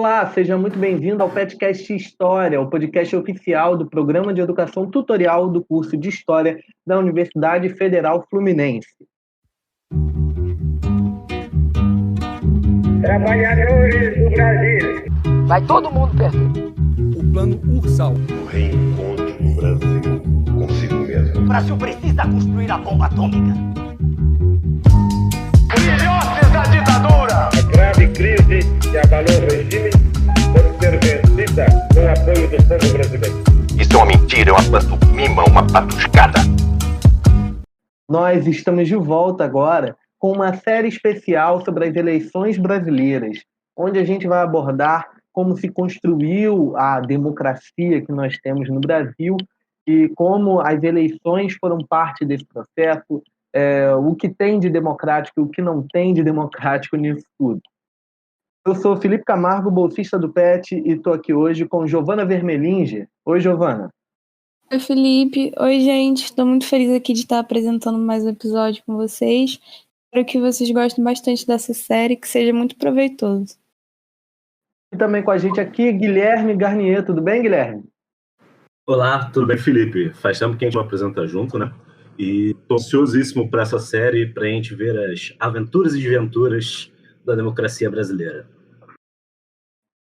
Olá, seja muito bem-vindo ao Petcast História, o podcast oficial do Programa de Educação Tutorial do curso de História da Universidade Federal Fluminense. Trabalhadores do Brasil. Vai todo mundo perder. O Plano Ursal. O reencontro do Brasil consigo mesmo. O Brasil precisa construir a bomba atômica. Filhotes da ditadura. A grave crise que abalou o regime pode ser vencida com o apoio do povo brasileiro. Isso é uma mentira, é uma pantomima, uma patuscada. Nós estamos de volta agora com uma série especial sobre as eleições brasileiras, onde a gente vai abordar como se construiu a democracia que nós temos no Brasil e como as eleições foram parte desse processo, o que tem de democrático e o que não tem de democrático nisso tudo. Eu sou Felipe Camargo, bolsista do PET, e estou aqui hoje com Giovana Vermelinger. Oi, Giovana. Oi, Felipe. Oi, gente. Estou muito feliz aqui de estar apresentando mais um episódio com vocês. Espero que vocês gostem bastante dessa série, que seja muito proveitoso. E também com a gente aqui, Guilherme Garnier. Tudo bem, Guilherme? Olá, tudo bem, Felipe? Faz tempo que a gente não apresenta junto, né? E estou ansiosíssimo para essa série, para a gente ver as aventuras e desventuras da democracia brasileira.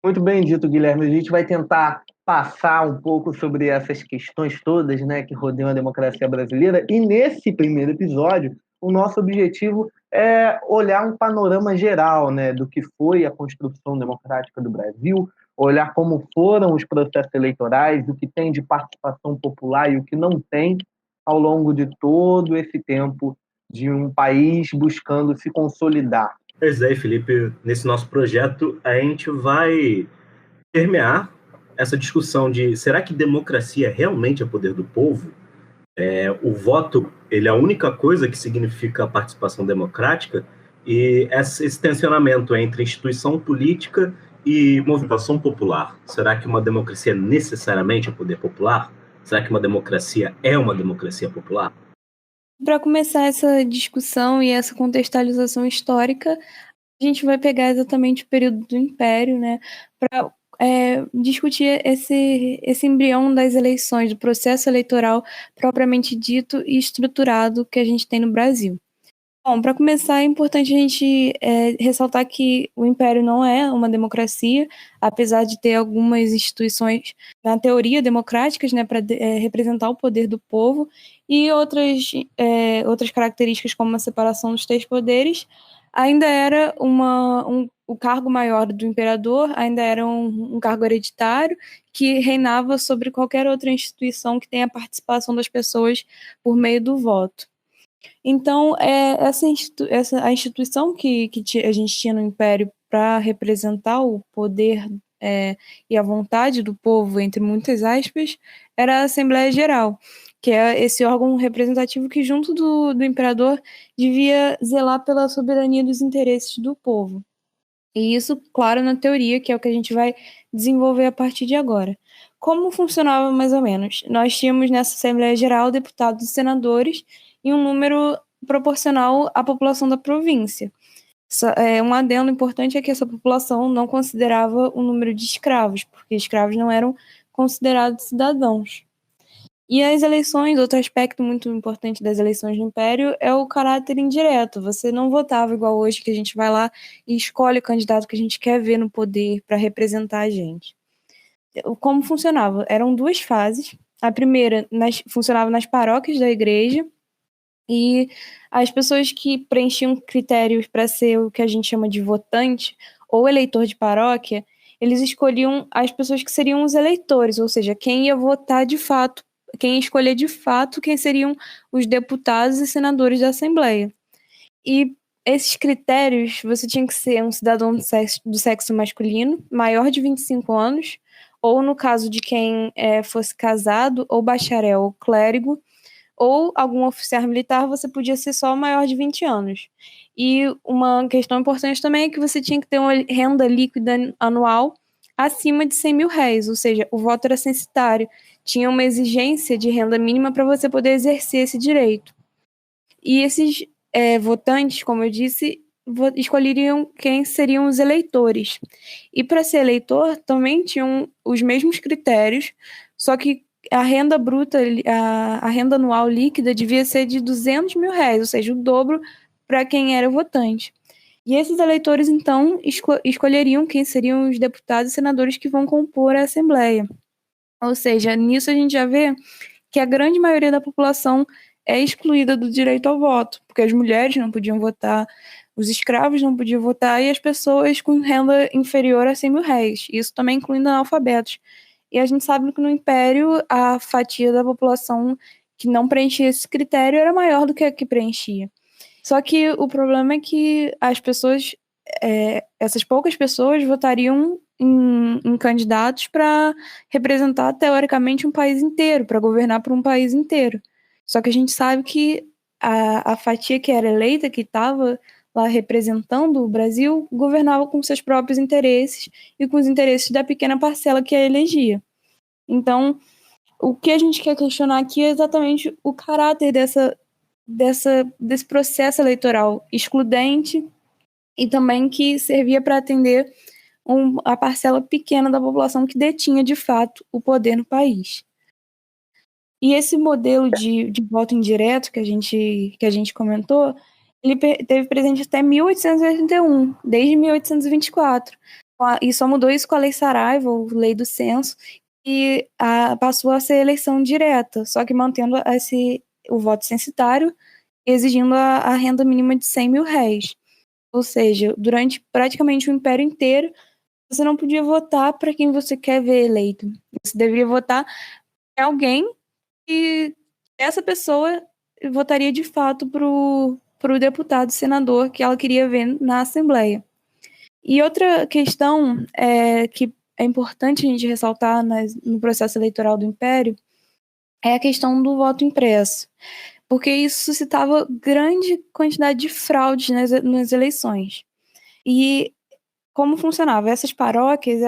Muito bem dito, Guilherme. A gente vai tentar passar um pouco sobre essas questões todas, né, que rodeiam a democracia brasileira. E nesse primeiro episódio, o nosso objetivo é olhar um panorama geral, né, do que foi a construção democrática do Brasil, olhar como foram os processos eleitorais, o que tem de participação popular e o que não tem ao longo de todo esse tempo de um país buscando se consolidar. Pois é, Felipe, nesse nosso projeto a gente vai permear essa discussão de será que democracia realmente é poder do povo? O voto, ele é a única coisa que significa a participação democrática, e esse tensionamento entre instituição política e movimentação popular. Será que uma democracia necessariamente é poder popular? Será que uma democracia é uma democracia popular? Para começar essa discussão e essa contextualização histórica, a gente vai pegar exatamente o período do Império, né, para discutir esse embrião das eleições, do processo eleitoral propriamente dito e estruturado que a gente tem no Brasil. Bom, para começar, é importante a gente ressaltar que o Império não é uma democracia, apesar de ter algumas instituições, na teoria, democráticas, né, para representar o poder do povo, e outras características, como a separação dos três poderes. Ainda era o cargo maior do imperador, ainda era um cargo hereditário que reinava sobre qualquer outra instituição que tenha a participação das pessoas por meio do voto. Então, a instituição que a gente tinha no Império para representar o poder e a vontade do povo, entre muitas aspas, era a Assembleia Geral, que é esse órgão representativo que, junto do imperador, devia zelar pela soberania dos interesses do povo. E isso, claro, na teoria, que é o que a gente vai desenvolver a partir de agora. Como funcionava mais ou menos? Nós tínhamos nessa Assembleia Geral deputados e senadores em um número proporcional à população da província. Um adendo importante é que essa população não considerava o número de escravos, porque escravos não eram considerados cidadãos. E as eleições, outro aspecto muito importante das eleições do Império é o caráter indireto. Você não votava igual hoje, que a gente vai lá e escolhe o candidato que a gente quer ver no poder para representar a gente. Como funcionava? Eram duas fases. A primeira funcionava nas paróquias da igreja, e as pessoas que preenchiam critérios para ser o que a gente chama de votante ou eleitor de paróquia, eles escolhiam as pessoas que seriam os eleitores, ou seja, quem ia votar de fato, quem ia escolher de fato quem seriam os deputados e senadores da Assembleia. E esses critérios, você tinha que ser um cidadão do sexo masculino, maior de 25 anos, ou no caso de quem fosse casado, ou bacharel, ou clérigo, ou algum oficial militar, você podia ser só maior de 20 anos. E uma questão importante também é que você tinha que ter uma renda líquida anual acima de 100 mil réis, ou seja, o voto era censitário, tinha uma exigência de renda mínima para você poder exercer esse direito. E esses votantes, como eu disse, escolheriam quem seriam os eleitores. E para ser eleitor também tinham os mesmos critérios, só que a renda bruta, a renda anual líquida devia ser de R$200 mil, ou seja, o dobro para quem era votante. E esses eleitores, então, escolheriam quem seriam os deputados e senadores que vão compor a Assembleia. Ou seja, nisso a gente já vê que a grande maioria da população é excluída do direito ao voto, porque as mulheres não podiam votar, os escravos não podiam votar e as pessoas com renda inferior a R$100 mil. Isso também incluindo analfabetos. E a gente sabe que no Império a fatia da população que não preenchia esse critério era maior do que a que preenchia. Só que o problema é que as pessoas, essas poucas pessoas votariam em candidatos para representar teoricamente um país inteiro, para governar por um país inteiro. Só que a gente sabe que a fatia que era eleita, que estava lá representando o Brasil, governava com seus próprios interesses e com os interesses da pequena parcela que a elegia. Então, o que a gente quer questionar aqui é exatamente o caráter desse processo eleitoral excludente e também que servia para atender a parcela pequena da população que detinha, de fato, o poder no país. E esse modelo de voto indireto que a gente comentou, ele teve presente até 1881, desde 1824. E só mudou isso com a Lei Saraiva, ou Lei do Censo, e passou a ser eleição direta, só que mantendo o voto censitário, exigindo a renda mínima de R$100 mil. Ou seja, durante praticamente o Império inteiro, você não podia votar para quem você quer ver eleito. Você deveria votar para alguém e essa pessoa votaria de fato para o deputado, senador que ela queria ver na Assembleia. E outra questão que é importante a gente ressaltar no processo eleitoral do Império é a questão do voto impresso, porque isso suscitava grande quantidade de fraudes nas eleições. E como funcionava? Essas paróquias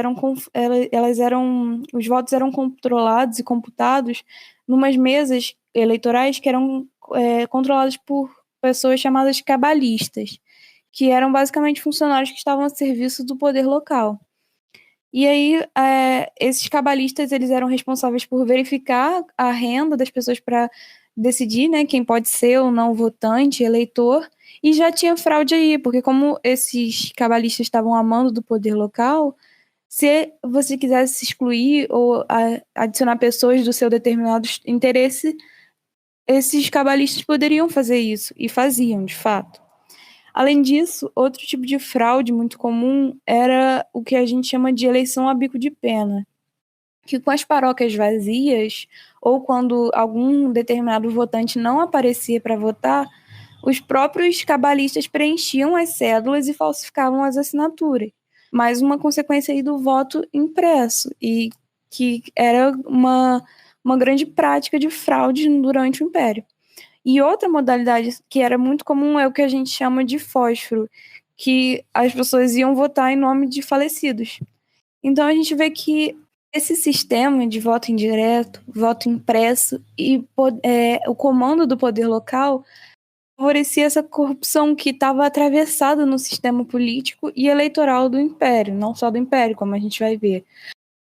os votos eram controlados e computados numas mesas eleitorais que eram controladas por pessoas chamadas cabalistas, que eram basicamente funcionários que estavam a serviço do poder local. E aí, esses cabalistas, eles eram responsáveis por verificar a renda das pessoas para decidir, né, quem pode ser ou não votante, eleitor, e já tinha fraude aí, porque como esses cabalistas estavam a mando do poder local, se você quisesse excluir ou adicionar pessoas do seu determinado interesse, esses cabalistas poderiam fazer isso, e faziam, de fato. Além disso, outro tipo de fraude muito comum era o que a gente chama de eleição a bico de pena, que com as paróquias vazias, ou quando algum determinado votante não aparecia para votar, os próprios cabalistas preenchiam as cédulas e falsificavam as assinaturas. Mais uma consequência aí do voto impresso, e que era uma grande prática de fraude durante o Império. E outra modalidade que era muito comum é o que a gente chama de fósforo, que as pessoas iam votar em nome de falecidos. Então a gente vê que esse sistema de voto indireto, voto impresso e o comando do poder local favorecia essa corrupção que estava atravessada no sistema político e eleitoral do Império, não só do Império, como a gente vai ver.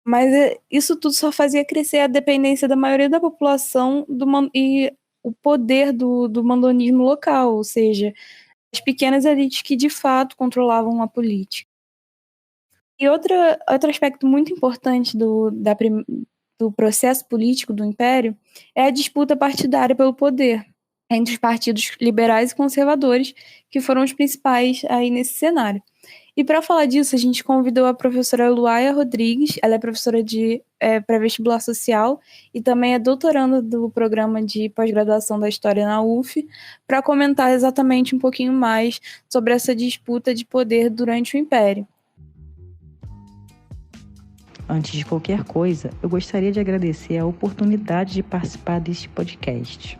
Mas isso tudo só fazia crescer a dependência da maioria da população e o poder do mandonismo local, ou seja, as pequenas elites que de fato controlavam a política. E outro aspecto muito importante do processo político do Império é a disputa partidária pelo poder entre os partidos liberais e conservadores, que foram os principais aí nesse cenário. E para falar disso, a gente convidou a professora Luaia Rodrigues, ela é professora de pré-vestibular social e também é doutoranda do programa de pós-graduação da História na UF, para comentar exatamente um pouquinho mais sobre essa disputa de poder durante o Império. Antes de qualquer coisa, eu gostaria de agradecer a oportunidade de participar deste podcast.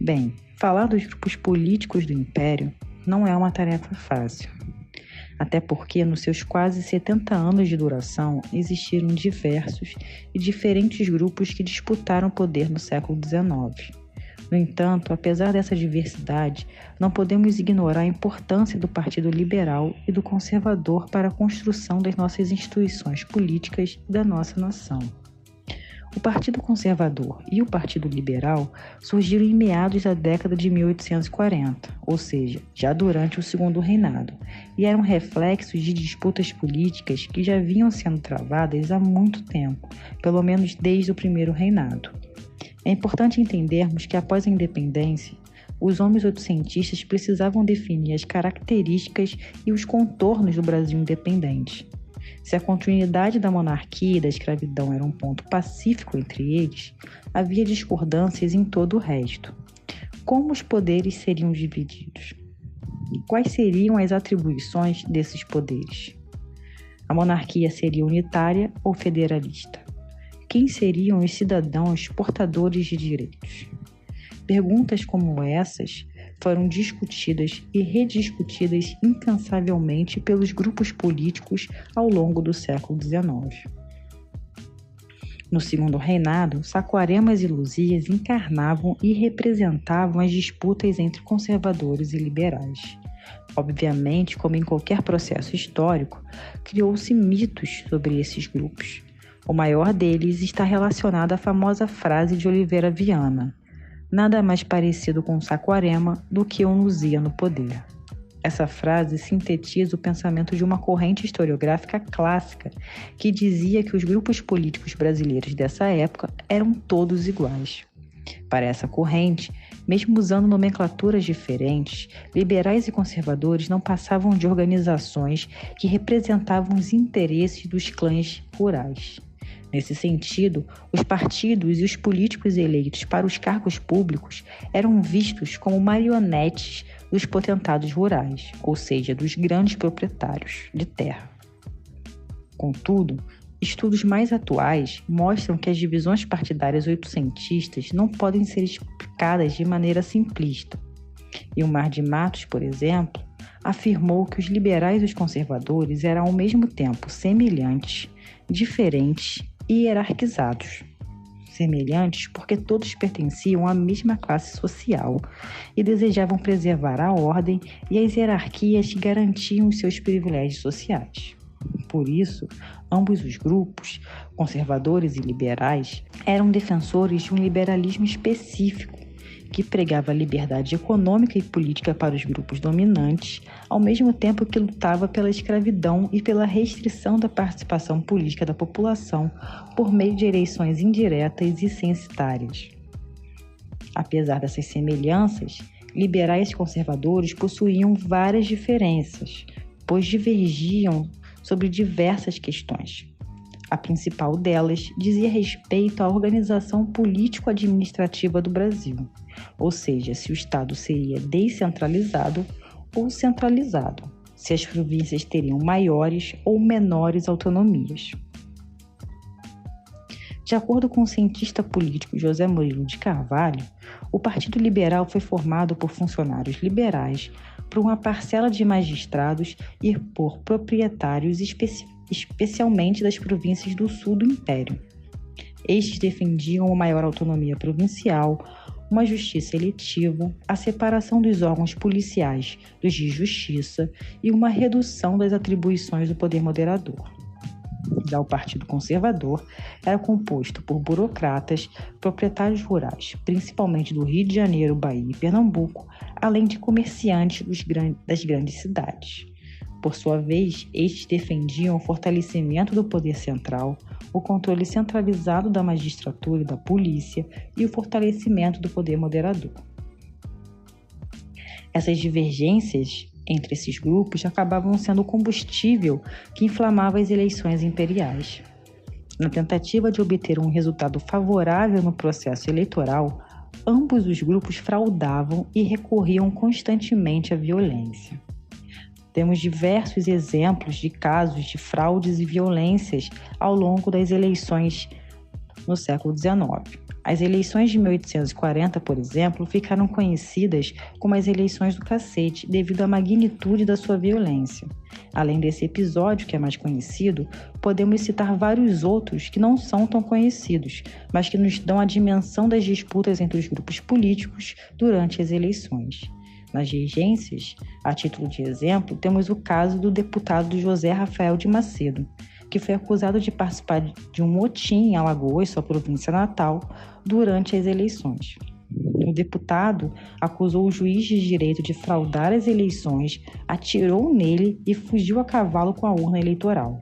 Bem, falar dos grupos políticos do Império não é uma tarefa fácil. Até porque, nos seus quase 70 anos de duração, existiram diversos e diferentes grupos que disputaram poder no século XIX. No entanto, apesar dessa diversidade, não podemos ignorar a importância do Partido Liberal e do Conservador para a construção das nossas instituições políticas e da nossa nação. O Partido Conservador e o Partido Liberal surgiram em meados da década de 1840, ou seja, já durante o Segundo Reinado, e eram reflexos de disputas políticas que já vinham sendo travadas há muito tempo, pelo menos desde o Primeiro Reinado. É importante entendermos que após a independência, os homens oitocentistas precisavam definir as características e os contornos do Brasil independente. Se a continuidade da monarquia e da escravidão era um ponto pacífico entre eles, havia discordâncias em todo o resto. Como os poderes seriam divididos? Quais seriam as atribuições desses poderes? A monarquia seria unitária ou federalista? Quem seriam os cidadãos portadores de direitos? Perguntas como essas foram discutidas e rediscutidas incansavelmente pelos grupos políticos ao longo do século XIX. No Segundo Reinado, Saquaremas e Luzias encarnavam e representavam as disputas entre conservadores e liberais. Obviamente, como em qualquer processo histórico, criou-se mitos sobre esses grupos. O maior deles está relacionado à famosa frase de Oliveira Viana: nada mais parecido com Saquarema do que um Luzia no poder. Essa frase sintetiza o pensamento de uma corrente historiográfica clássica que dizia que os grupos políticos brasileiros dessa época eram todos iguais. Para essa corrente, mesmo usando nomenclaturas diferentes, liberais e conservadores não passavam de organizações que representavam os interesses dos clãs rurais. Nesse sentido, os partidos e os políticos eleitos para os cargos públicos eram vistos como marionetes dos potentados rurais, ou seja, dos grandes proprietários de terra. Contudo, estudos mais atuais mostram que as divisões partidárias oitocentistas não podem ser explicadas de maneira simplista. Ilmar de Matos, por exemplo, afirmou que os liberais e os conservadores eram ao mesmo tempo semelhantes, diferentes e hierarquizados. Semelhantes porque todos pertenciam à mesma classe social e desejavam preservar a ordem e as hierarquias que garantiam os seus privilégios sociais. Por isso, ambos os grupos, conservadores e liberais, eram defensores de um liberalismo específico que pregava a liberdade econômica e política para os grupos dominantes, ao mesmo tempo que lutava pela escravidão e pela restrição da participação política da população por meio de eleições indiretas e censitárias. Apesar dessas semelhanças, liberais e conservadores possuíam várias diferenças, pois divergiam sobre diversas questões. A principal delas dizia respeito à organização político-administrativa do Brasil, ou seja, se o Estado seria descentralizado ou centralizado, se as províncias teriam maiores ou menores autonomias. De acordo com o cientista político José Murilo de Carvalho, o Partido Liberal foi formado por funcionários liberais, por uma parcela de magistrados e por proprietários especialmente das províncias do sul do Império. Estes defendiam uma maior autonomia provincial, uma justiça eletiva, a separação dos órgãos policiais dos de justiça e uma redução das atribuições do poder moderador. Já o Partido Conservador era composto por burocratas, proprietários rurais, principalmente do Rio de Janeiro, Bahia e Pernambuco, além de comerciantes das grandes cidades. Por sua vez, estes defendiam o fortalecimento do poder central, o controle centralizado da magistratura e da polícia e o fortalecimento do poder moderador. Essas divergências entre esses grupos acabavam sendo o combustível que inflamava as eleições imperiais. Na tentativa de obter um resultado favorável no processo eleitoral, ambos os grupos fraudavam e recorriam constantemente à violência. Temos diversos exemplos de casos de fraudes e violências ao longo das eleições no século XIX. As eleições de 1840, por exemplo, ficaram conhecidas como as eleições do cacete devido à magnitude da sua violência. Além desse episódio, que é mais conhecido, podemos citar vários outros que não são tão conhecidos, mas que nos dão a dimensão das disputas entre os grupos políticos durante as eleições. Nas regências, a título de exemplo, temos o caso do deputado José Rafael de Macedo, que foi acusado de participar de um motim em Alagoas, sua província natal, durante as eleições. O deputado acusou o juiz de direito de fraudar as eleições, atirou nele e fugiu a cavalo com a urna eleitoral.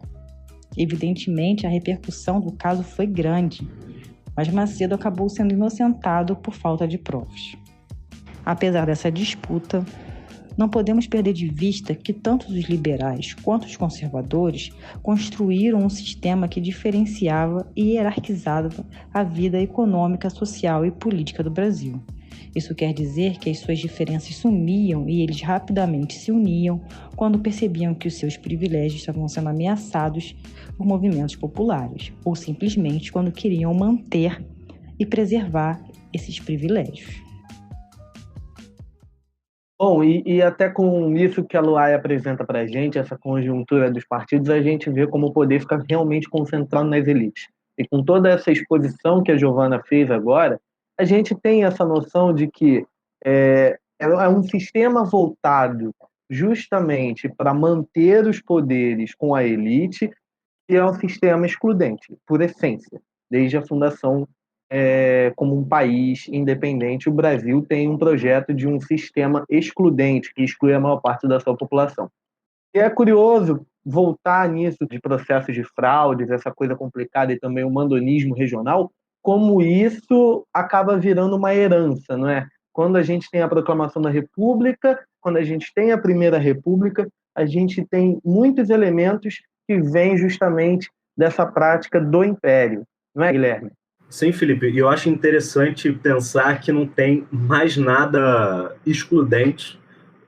Evidentemente, a repercussão do caso foi grande, mas Macedo acabou sendo inocentado por falta de provas. Apesar dessa disputa, não podemos perder de vista que tanto os liberais quanto os conservadores construíram um sistema que diferenciava e hierarquizava a vida econômica, social e política do Brasil. Isso quer dizer que as suas diferenças sumiam e eles rapidamente se uniam quando percebiam que os seus privilégios estavam sendo ameaçados por movimentos populares, ou simplesmente quando queriam manter e preservar esses privilégios. Bom, e até com isso que a Luai apresenta para a gente, essa conjuntura dos partidos, a gente vê como o poder fica realmente concentrado nas elites. E com toda essa exposição que a Giovana fez agora, a gente tem essa noção de que é um sistema voltado justamente para manter os poderes com a elite, que é um sistema excludente, por essência. Desde a fundação como um país independente, o Brasil tem um projeto de um sistema excludente, que exclui a maior parte da sua população. E é curioso voltar nisso de processos de fraudes, essa coisa complicada e também o mandonismo regional, como isso acaba virando uma herança, não é? Quando a gente tem a proclamação da República, quando a gente tem a Primeira República, a gente tem muitos elementos que vêm justamente dessa prática do Império, não é, Guilherme? Sim, Felipe, e eu acho interessante pensar que não tem mais nada excludente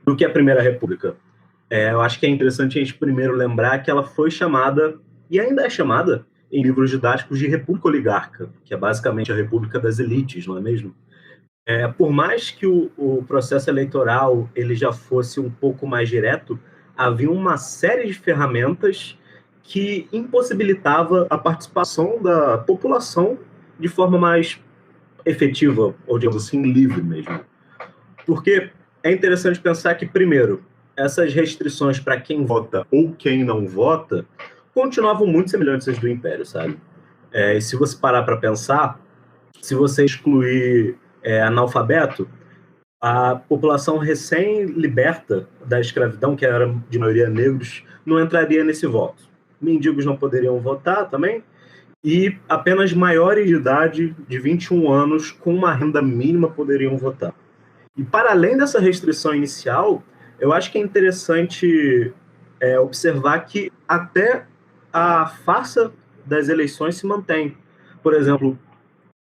do que a Primeira República. Eu acho que é interessante a gente primeiro lembrar que ela foi chamada, e ainda é chamada, em livros didáticos, de República Oligarca, que é basicamente a República das Elites, não é mesmo? Por mais que o processo eleitoral ele já fosse um pouco mais direto, havia uma série de ferramentas que impossibilitava a participação da população de forma mais efetiva, ou digamos assim, livre mesmo. Porque é interessante pensar que, primeiro, essas restrições para quem vota ou quem não vota continuavam muito semelhantes às do Império, sabe? E se você parar para pensar, se você excluir analfabeto, a população recém-liberta da escravidão, que era de maioria negros, não entraria nesse voto. Mendigos não poderiam votar também, e apenas maiores de idade, de 21 anos, com uma renda mínima, poderiam votar. E para além dessa restrição inicial, eu acho que é interessante observar que até a farsa das eleições se mantém. Por exemplo,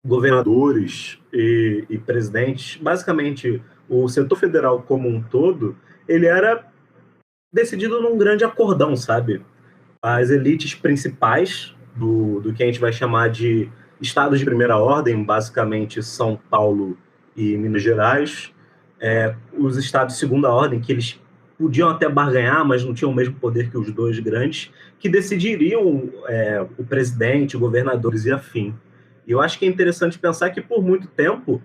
governadores e presidentes, basicamente o setor federal como um todo, ele era decidido num grande acordão, sabe? As elites principais do que a gente vai chamar de estados de primeira ordem, basicamente São Paulo e Minas Gerais, os estados de segunda ordem, que eles podiam até barganhar, mas não tinham o mesmo poder que os dois grandes, que decidiriam o presidente, governadores e afim. E eu acho que é interessante pensar que, por muito tempo,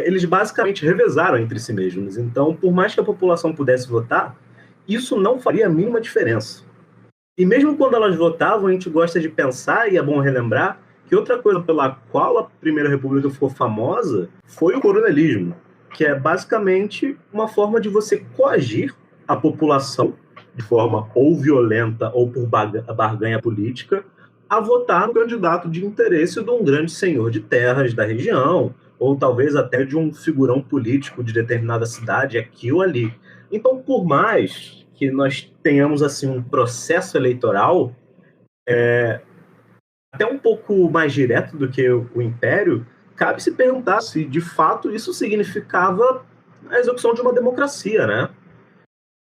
eles basicamente revezaram entre si mesmos. Então, por mais que a população pudesse votar, isso não faria a mínima diferença. E mesmo quando elas votavam, a gente gosta de pensar, e é bom relembrar, que outra coisa pela qual a Primeira República ficou famosa foi o coronelismo, que é basicamente uma forma de você coagir a população, de forma ou violenta ou por barganha política, a votar no candidato de interesse de um grande senhor de terras da região, ou talvez até de um figurão político de determinada cidade, aqui ou ali. Então, por mais que nós tenhamos assim um processo eleitoral até um pouco mais direto do que o Império, cabe se perguntar se de fato isso significava a execução de uma democracia, né?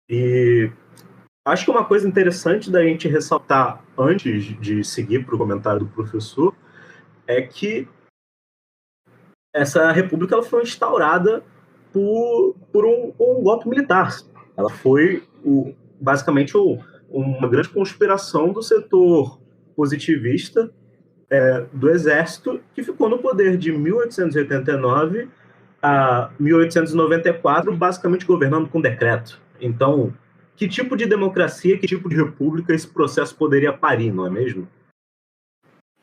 E acho que uma coisa interessante da gente ressaltar antes de seguir para o comentário do professor é que essa república ela foi instaurada por um golpe militar. Ela foi basicamente uma grande conspiração do setor positivista do Exército, que ficou no poder de 1889 a 1894, basicamente governando com decreto. Então, que tipo de democracia, que tipo de república esse processo poderia parir, não é mesmo?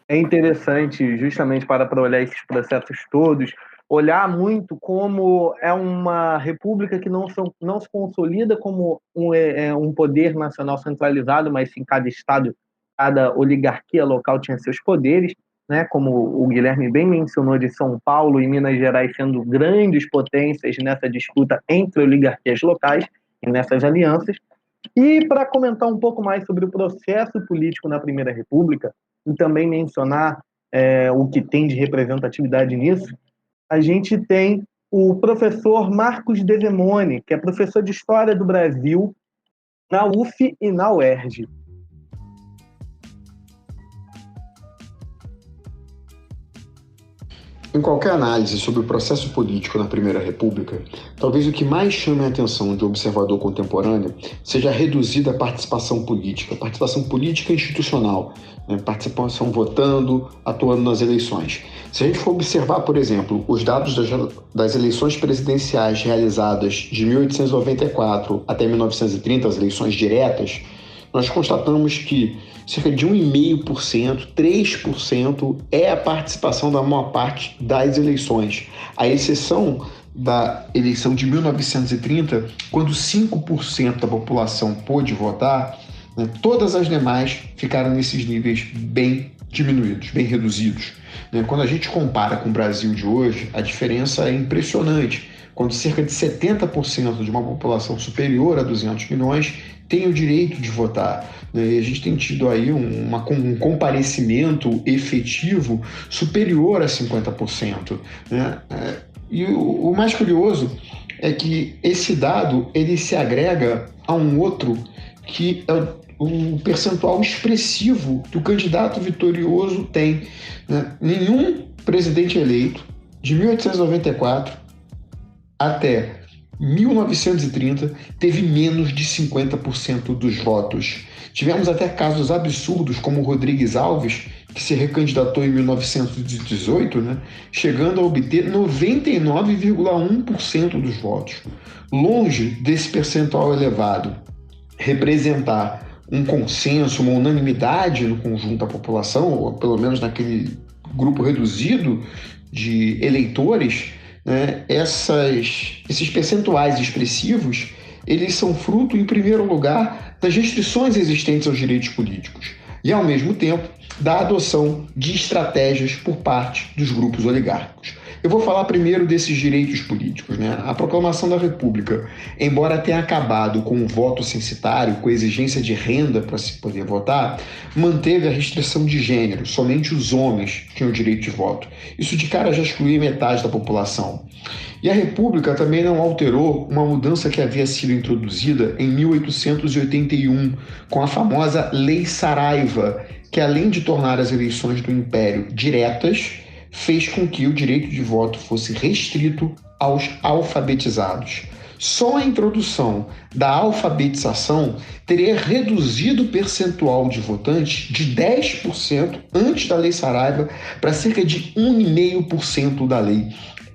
É interessante, justamente para olhar esses processos todos, olhar muito como é uma república que não se consolida como um poder nacional centralizado, mas sim cada estado, cada oligarquia local tinha seus poderes, né? Como o Guilherme bem mencionou, de São Paulo e Minas Gerais sendo grandes potências nessa disputa entre oligarquias locais e nessas alianças. E para comentar um pouco mais sobre o processo político na Primeira República, e também mencionar o que tem de representatividade nisso, a gente tem o professor Marcos Desemone, que é professor de História do Brasil na UF e na UERJ. Em qualquer análise sobre o processo político na Primeira República, talvez o que mais chame a atenção de um observador contemporâneo seja a reduzida participação política institucional, né? Participação votando, atuando nas eleições. Se a gente for observar, por exemplo, os dados das eleições presidenciais realizadas de 1894 até 1930, as eleições diretas, nós constatamos que cerca de 1,5%, 3% é a participação da maior parte das eleições, à exceção da eleição de 1930, quando 5% da população pôde votar, né, todas as demais ficaram nesses níveis bem diminuídos, bem reduzidos. Né? Quando a gente compara com o Brasil de hoje, a diferença é impressionante. Quando cerca de 70% de uma população superior a 200 milhões tem o direito de votar. E a gente tem tido aí um comparecimento efetivo superior a 50%. Né? E o mais curioso é que esse dado ele se agrega a um outro que é o percentual expressivo que o candidato vitorioso tem. Né? Nenhum presidente eleito de 1894 até 1930 teve menos de 50% dos votos. Tivemos até casos absurdos como o Rodrigues Alves, que se recandidatou em 1918, né, chegando a obter 99,1% dos votos. Longe desse percentual elevado representar um consenso, uma unanimidade no conjunto da população, ou pelo menos naquele grupo reduzido de eleitores, né, esses percentuais expressivos, eles são fruto, em primeiro lugar, das restrições existentes aos direitos políticos e, ao mesmo tempo, da adoção de estratégias por parte dos grupos oligárquicos. Eu vou falar primeiro desses direitos políticos. Né? A Proclamação da República, embora tenha acabado com o voto censitário, com a exigência de renda para se poder votar, manteve a restrição de gênero. Somente os homens tinham o direito de voto. Isso de cara já excluía metade da população. E a República também não alterou uma mudança que havia sido introduzida em 1881, com a famosa Lei Saraiva, que além de tornar as eleições do Império diretas, fez com que o direito de voto fosse restrito aos alfabetizados. Só a introdução da alfabetização teria reduzido o percentual de votantes de 10% antes da Lei Saraiva para cerca de 1,5% da lei.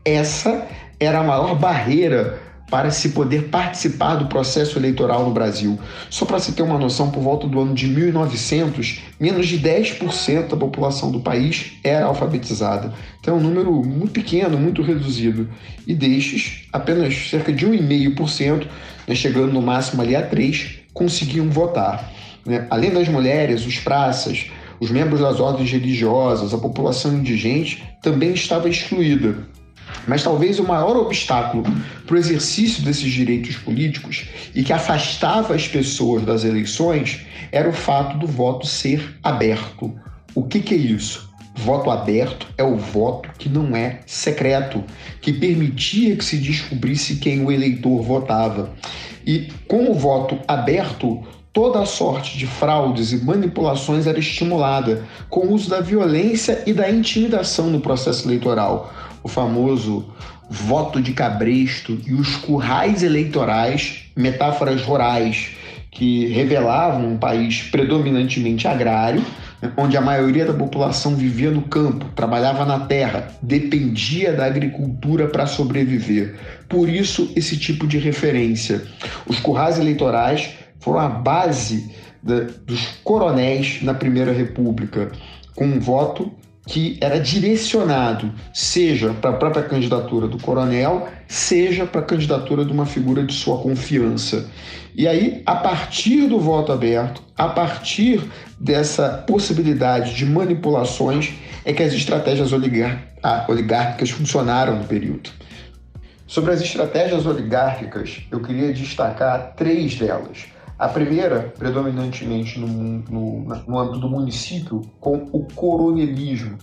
Essa era a maior barreira para se poder participar do processo eleitoral no Brasil. Só para se ter uma noção, por volta do ano de 1900, menos de 10% da população do país era alfabetizada. Então é um número muito pequeno, muito reduzido. E destes, apenas cerca de 1,5%, né, chegando no máximo ali a 3%, conseguiam votar. Né? Além das mulheres, os praças, os membros das ordens religiosas, a população indigente também estava excluída. Mas talvez o maior obstáculo para o exercício desses direitos políticos e que afastava as pessoas das eleições era o fato do voto ser aberto. O que é isso? Voto aberto é o voto que não é secreto, que permitia que se descobrisse quem o eleitor votava. E com o voto aberto, toda a sorte de fraudes e manipulações era estimulada, com o uso da violência e da intimidação no processo eleitoral. O famoso voto de cabresto e os currais eleitorais, metáforas rurais que revelavam um país predominantemente agrário, onde a maioria da população vivia no campo, trabalhava na terra, dependia da agricultura para sobreviver. Por isso, esse tipo de referência. Os currais eleitorais foram a base dos coronéis na Primeira República, com um voto que era direcionado, seja para a própria candidatura do coronel, seja para a candidatura de uma figura de sua confiança. E aí, a partir do voto aberto, a partir dessa possibilidade de manipulações, é que as estratégias oligárquicas funcionaram no período. Sobre as estratégias oligárquicas, eu queria destacar 3 delas. A primeira, predominantemente no âmbito do município, com o coronelismo,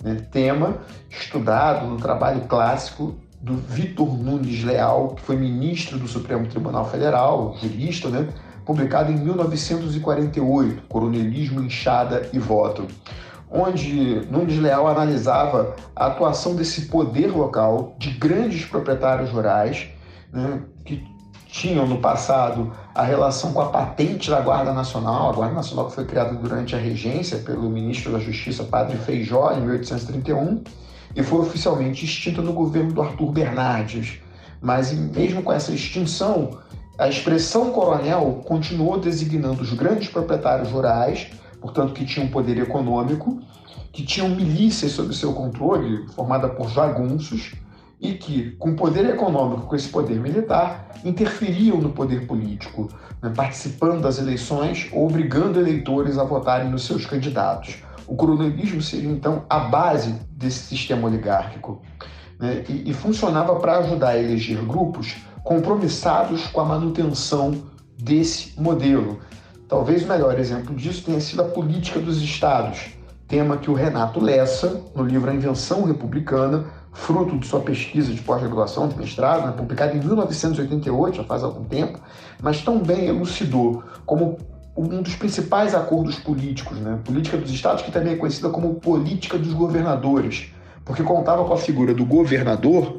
né? Tema estudado no trabalho clássico do Vitor Nunes Leal, que foi ministro do Supremo Tribunal Federal, jurista, né? Publicado em 1948, Coronelismo, Enxada e Voto, onde Nunes Leal analisava a atuação desse poder local de grandes proprietários rurais, né? Que tinham no passado a relação com a patente da Guarda Nacional, a Guarda Nacional que foi criada durante a regência pelo ministro da Justiça, Padre Feijó, em 1831, e foi oficialmente extinta no governo do Arthur Bernardes. Mas mesmo com essa extinção, a expressão coronel continuou designando os grandes proprietários rurais, portanto que tinham poder econômico, que tinham milícias sob seu controle, formada por jagunços, e que, com poder econômico, com esse poder militar, interferiam no poder político, né, participando das eleições ou obrigando eleitores a votarem nos seus candidatos. O coronelismo seria, então, a base desse sistema oligárquico, né, e funcionava para ajudar a eleger grupos compromissados com a manutenção desse modelo. Talvez o melhor exemplo disso tenha sido a política dos estados, tema que o Renato Lessa, no livro A Invenção Republicana, fruto de sua pesquisa de pós-graduação, de mestrado, né, publicada em 1988, já faz algum tempo, mas também elucidou como um dos principais acordos políticos, né, política dos estados, que também é conhecida como política dos governadores, porque contava com a figura do governador,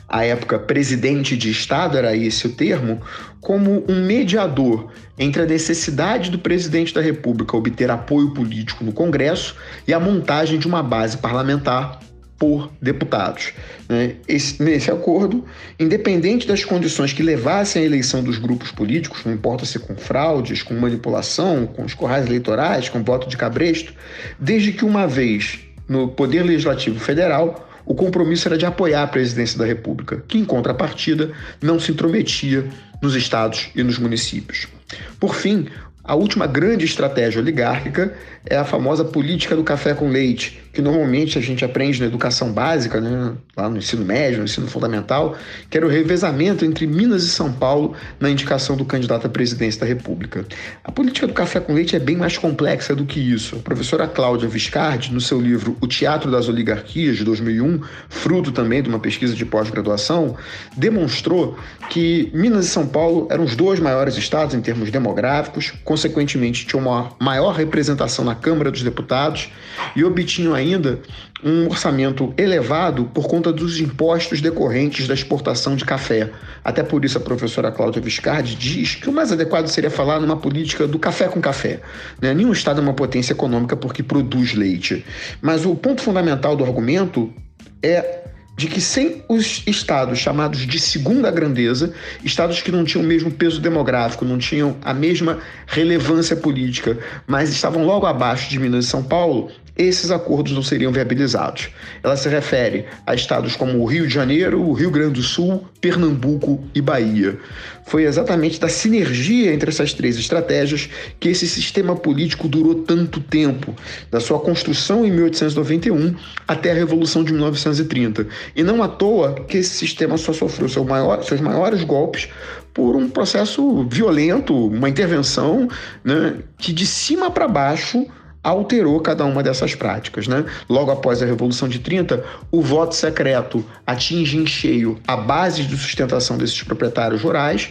à época presidente de estado, era esse o termo, como um mediador entre a necessidade do presidente da República obter apoio político no Congresso e a montagem de uma base parlamentar por deputados. Nesse acordo, independente das condições que levassem à eleição dos grupos políticos, não importa se com fraudes, com manipulação, com os currais eleitorais, com voto de cabresto, desde que uma vez no Poder Legislativo Federal, o compromisso era de apoiar a presidência da República, que, em contrapartida, não se intrometia nos estados e nos municípios. Por fim, a última grande estratégia oligárquica é a famosa política do café com leite, que normalmente a gente aprende na educação básica, né, lá no ensino médio, no ensino fundamental, que era o revezamento entre Minas e São Paulo na indicação do candidato à presidência da República. A política do café com leite é bem mais complexa do que isso. A professora Cláudia Viscardi, no seu livro O Teatro das Oligarquias, de 2001, fruto também de uma pesquisa de pós-graduação, demonstrou que Minas e São Paulo eram os 2 maiores estados em termos demográficos, consequentemente tinham uma maior representação na Câmara dos Deputados e obtinham ainda um orçamento elevado por conta dos impostos decorrentes da exportação de café. Até por isso a professora Cláudia Viscardi diz que o mais adequado seria falar numa política do café com café. Nenhum estado é uma potência econômica porque produz leite. Mas o ponto fundamental do argumento é de que sem os estados chamados de segunda grandeza, estados que não tinham o mesmo peso demográfico, não tinham a mesma relevância política, mas estavam logo abaixo de Minas e São Paulo, esses acordos não seriam viabilizados. Ela se refere a estados como o Rio de Janeiro, o Rio Grande do Sul, Pernambuco e Bahia. Foi exatamente da sinergia entre essas 3 estratégias que esse sistema político durou tanto tempo, da sua construção em 1891 até a Revolução de 1930. E não à toa que esse sistema só sofreu seus maiores golpes por um processo violento, uma intervenção, né, que de cima para baixo alterou cada uma dessas práticas, né? Logo após a Revolução de 30, o voto secreto atinge em cheio a base de sustentação desses proprietários rurais.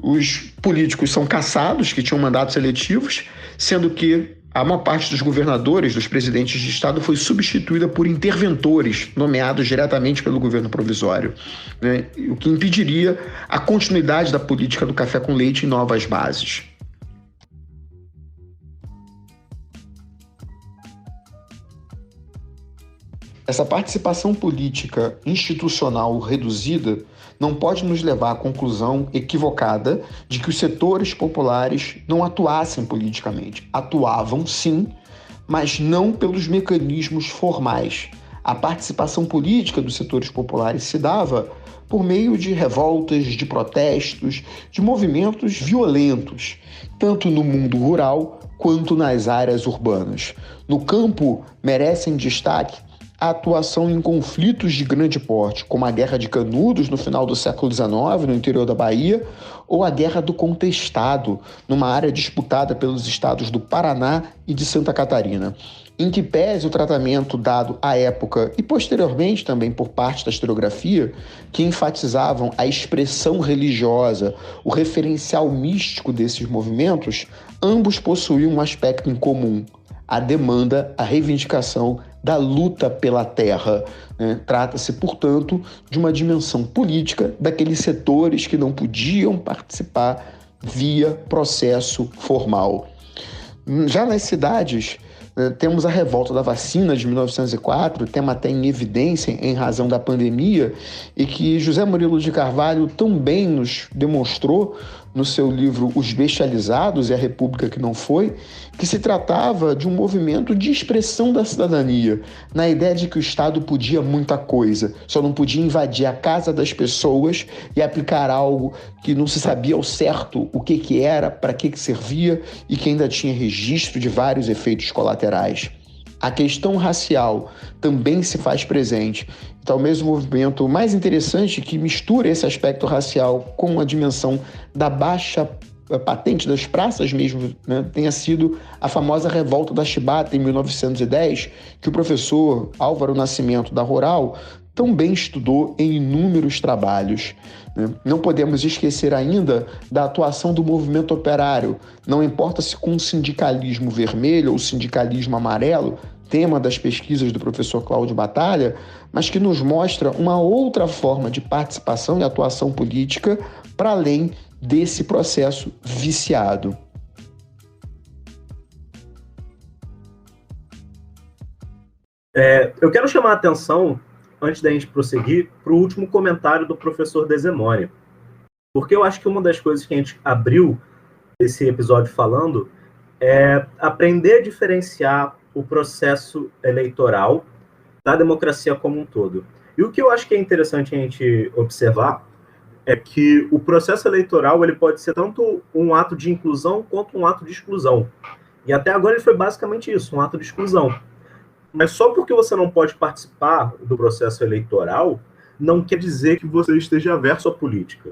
Os políticos são caçados, que tinham mandatos eletivos, sendo que A maior parte dos governadores, dos presidentes de Estado, foi substituída por interventores nomeados diretamente pelo governo provisório, né? O que impediria a continuidade da política do café com leite em novas bases. Essa participação política institucional reduzida não pode nos levar à conclusão equivocada de que os setores populares não atuassem politicamente. Atuavam, sim, mas não pelos mecanismos formais. A participação política dos setores populares se dava por meio de revoltas, de protestos, de movimentos violentos, tanto no mundo rural quanto nas áreas urbanas. No campo, merecem destaque a atuação em conflitos de grande porte, como a Guerra de Canudos no final do século XIX, no interior da Bahia, ou a Guerra do Contestado, numa área disputada pelos estados do Paraná e de Santa Catarina, em que pese o tratamento dado à época e posteriormente também por parte da historiografia, que enfatizavam a expressão religiosa, o referencial místico desses movimentos, ambos possuíam um aspecto em comum: a demanda, a reivindicação da luta pela terra, né? Trata-se, portanto, de uma dimensão política daqueles setores que não podiam participar via processo formal. Já nas cidades, temos a revolta da vacina de 1904, tema até em evidência em razão da pandemia, e que José Murilo de Carvalho tão bem nos demonstrou no seu livro Os Bestializados e a República que Não Foi, que se tratava de um movimento de expressão da cidadania, na ideia de que o Estado podia muita coisa, só não podia invadir a casa das pessoas e aplicar algo que não se sabia ao certo o que era, para que servia e que ainda tinha registro de vários efeitos colaterais. A questão racial também se faz presente. Talvez o movimento mais interessante que mistura esse aspecto racial com a dimensão da baixa patente das praças mesmo, né, tenha sido a famosa Revolta da Chibata em 1910, que o professor Álvaro Nascimento da Rural também estudou em inúmeros trabalhos. Não podemos esquecer ainda da atuação do movimento operário, não importa se com sindicalismo vermelho ou sindicalismo amarelo, tema das pesquisas do professor Cláudio Batalha, mas que nos mostra uma outra forma de participação e atuação política para além desse processo viciado. Eu quero chamar a atenção, antes da gente prosseguir, para o último comentário do professor Desemone, porque eu acho que uma das coisas que a gente abriu esse episódio falando é aprender a diferenciar o processo eleitoral da democracia como um todo. E o que eu acho que é interessante a gente observar é que o processo eleitoral ele pode ser tanto um ato de inclusão quanto um ato de exclusão. E até agora ele foi basicamente isso, um ato de exclusão. Mas só porque você não pode participar do processo eleitoral, não quer dizer que você esteja averso à política.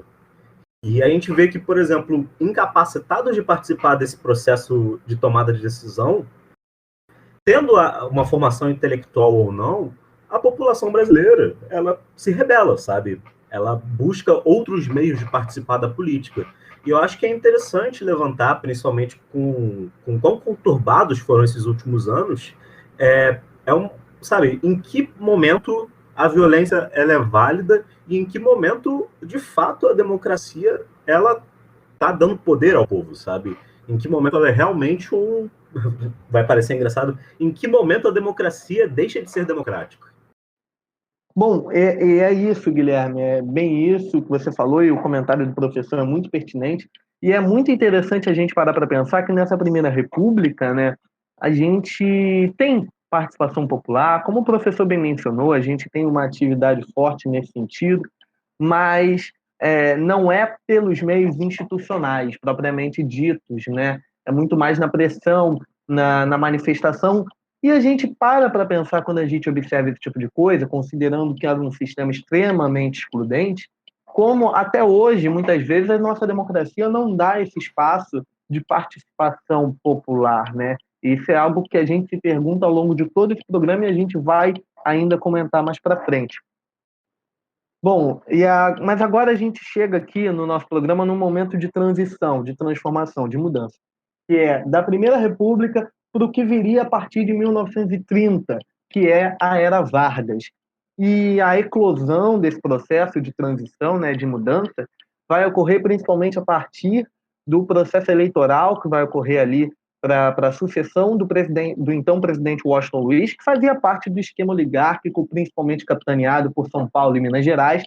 E a gente vê que, por exemplo, incapacitados de participar desse processo de tomada de decisão, tendo uma formação intelectual ou não, a população brasileira, ela se rebela, sabe? Ela busca outros meios de participar da política. E eu acho que é interessante levantar, principalmente com quão conturbados foram esses últimos anos, sabe, em que momento a violência ela é válida e em que momento, de fato, a democracia ela está dando poder ao povo, sabe? Em que momento ela é realmente vai parecer engraçado, em que momento a democracia deixa de ser democrática? Bom, é isso, Guilherme, é bem isso que você falou e o comentário do professor é muito pertinente e é muito interessante a gente parar para pensar que nessa Primeira República, né, a gente tem participação popular, como o professor bem mencionou, a gente tem uma atividade forte nesse sentido, mas não é pelos meios institucionais propriamente ditos, né? É muito mais na pressão, na manifestação. E a gente para pensar quando a gente observa esse tipo de coisa, considerando que era um sistema extremamente excludente, como até hoje, muitas vezes, a nossa democracia não dá esse espaço de participação popular, né? Isso é algo que a gente se pergunta ao longo de todo esse programa e a gente vai ainda comentar mais para frente. Bom, mas agora a gente chega aqui no nosso programa num momento de transição, de transformação, de mudança, que é da Primeira República para o que viria a partir de 1930, que é a Era Vargas. E a eclosão desse processo de transição, né, de mudança, vai ocorrer principalmente a partir do processo eleitoral que vai ocorrer ali para a sucessão do então presidente Washington Luiz, que fazia parte do esquema oligárquico, principalmente capitaneado por São Paulo e Minas Gerais.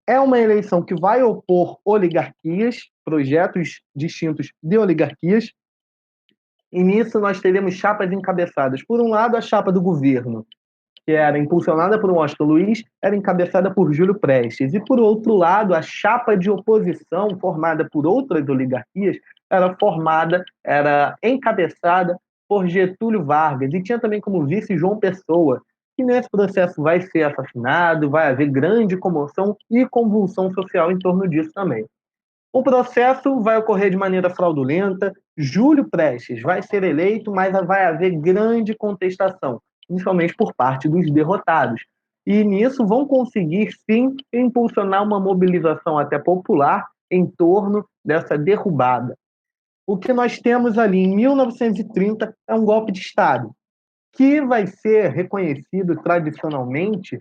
É uma eleição que vai opor oligarquias, projetos distintos de oligarquias, e nisso nós teremos chapas encabeçadas. Por um lado, a chapa do governo, que era impulsionada por Washington Luiz, era encabeçada por Júlio Prestes. E, por outro lado, a chapa de oposição, formada por outras oligarquias, era encabeçada por Getúlio Vargas. E tinha também como vice João Pessoa, que nesse processo vai ser assassinado, vai haver grande comoção e convulsão social em torno disso também. O processo vai ocorrer de maneira fraudulenta, Júlio Prestes vai ser eleito, mas vai haver grande contestação, principalmente por parte dos derrotados. E nisso vão conseguir, sim, impulsionar uma mobilização até popular em torno dessa derrubada. O que nós temos ali em 1930 é um golpe de Estado, que vai ser reconhecido tradicionalmente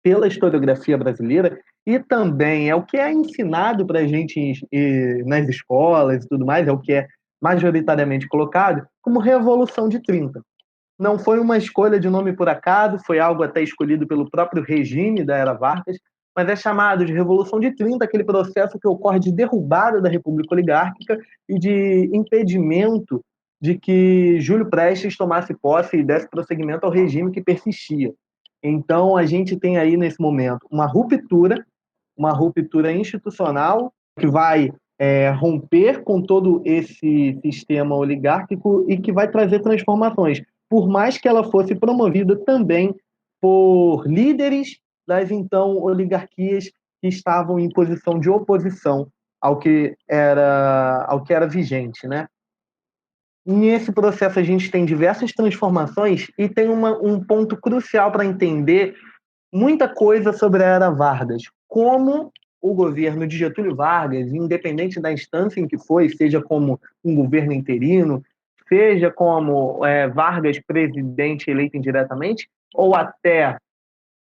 pela historiografia brasileira e também é o que é ensinado para a gente nas escolas e tudo mais, é o que é majoritariamente colocado como Revolução de 30. Não foi uma escolha de nome por acaso, foi algo até escolhido pelo próprio regime da Era Vargas, mas é chamado de Revolução de 30, aquele processo que ocorre de derrubada da República Oligárquica e de impedimento de que Júlio Prestes tomasse posse e desse prosseguimento ao regime que persistia. Então, a gente tem aí, nesse momento, uma ruptura institucional que vai romper com todo esse sistema oligárquico e que vai trazer transformações, por mais que ela fosse promovida também por líderes das, então, oligarquias que estavam em posição de oposição ao que era vigente, né? Nesse processo, a gente tem diversas transformações e tem um ponto crucial para entender muita coisa sobre a Era Vargas. Como o governo de Getúlio Vargas, independente da instância em que foi, seja como um governo interino, seja como Vargas presidente eleito indiretamente, ou até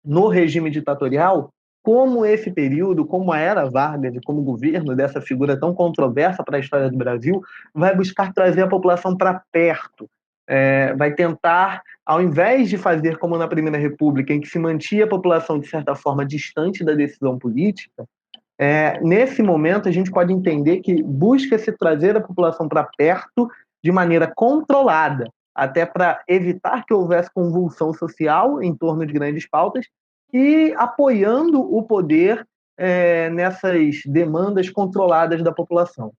no regime ditatorial, como esse período, como a Era Vargas e como o governo dessa figura tão controversa para a história do Brasil, vai buscar trazer a população para perto. Vai tentar, ao invés de fazer como na Primeira República, em que se mantinha a população, de certa forma, distante da decisão política, nesse momento a gente pode entender que busca-se trazer a população para perto de maneira controlada, até para evitar que houvesse convulsão social em torno de grandes pautas e apoiando o poder nessas demandas controladas da população.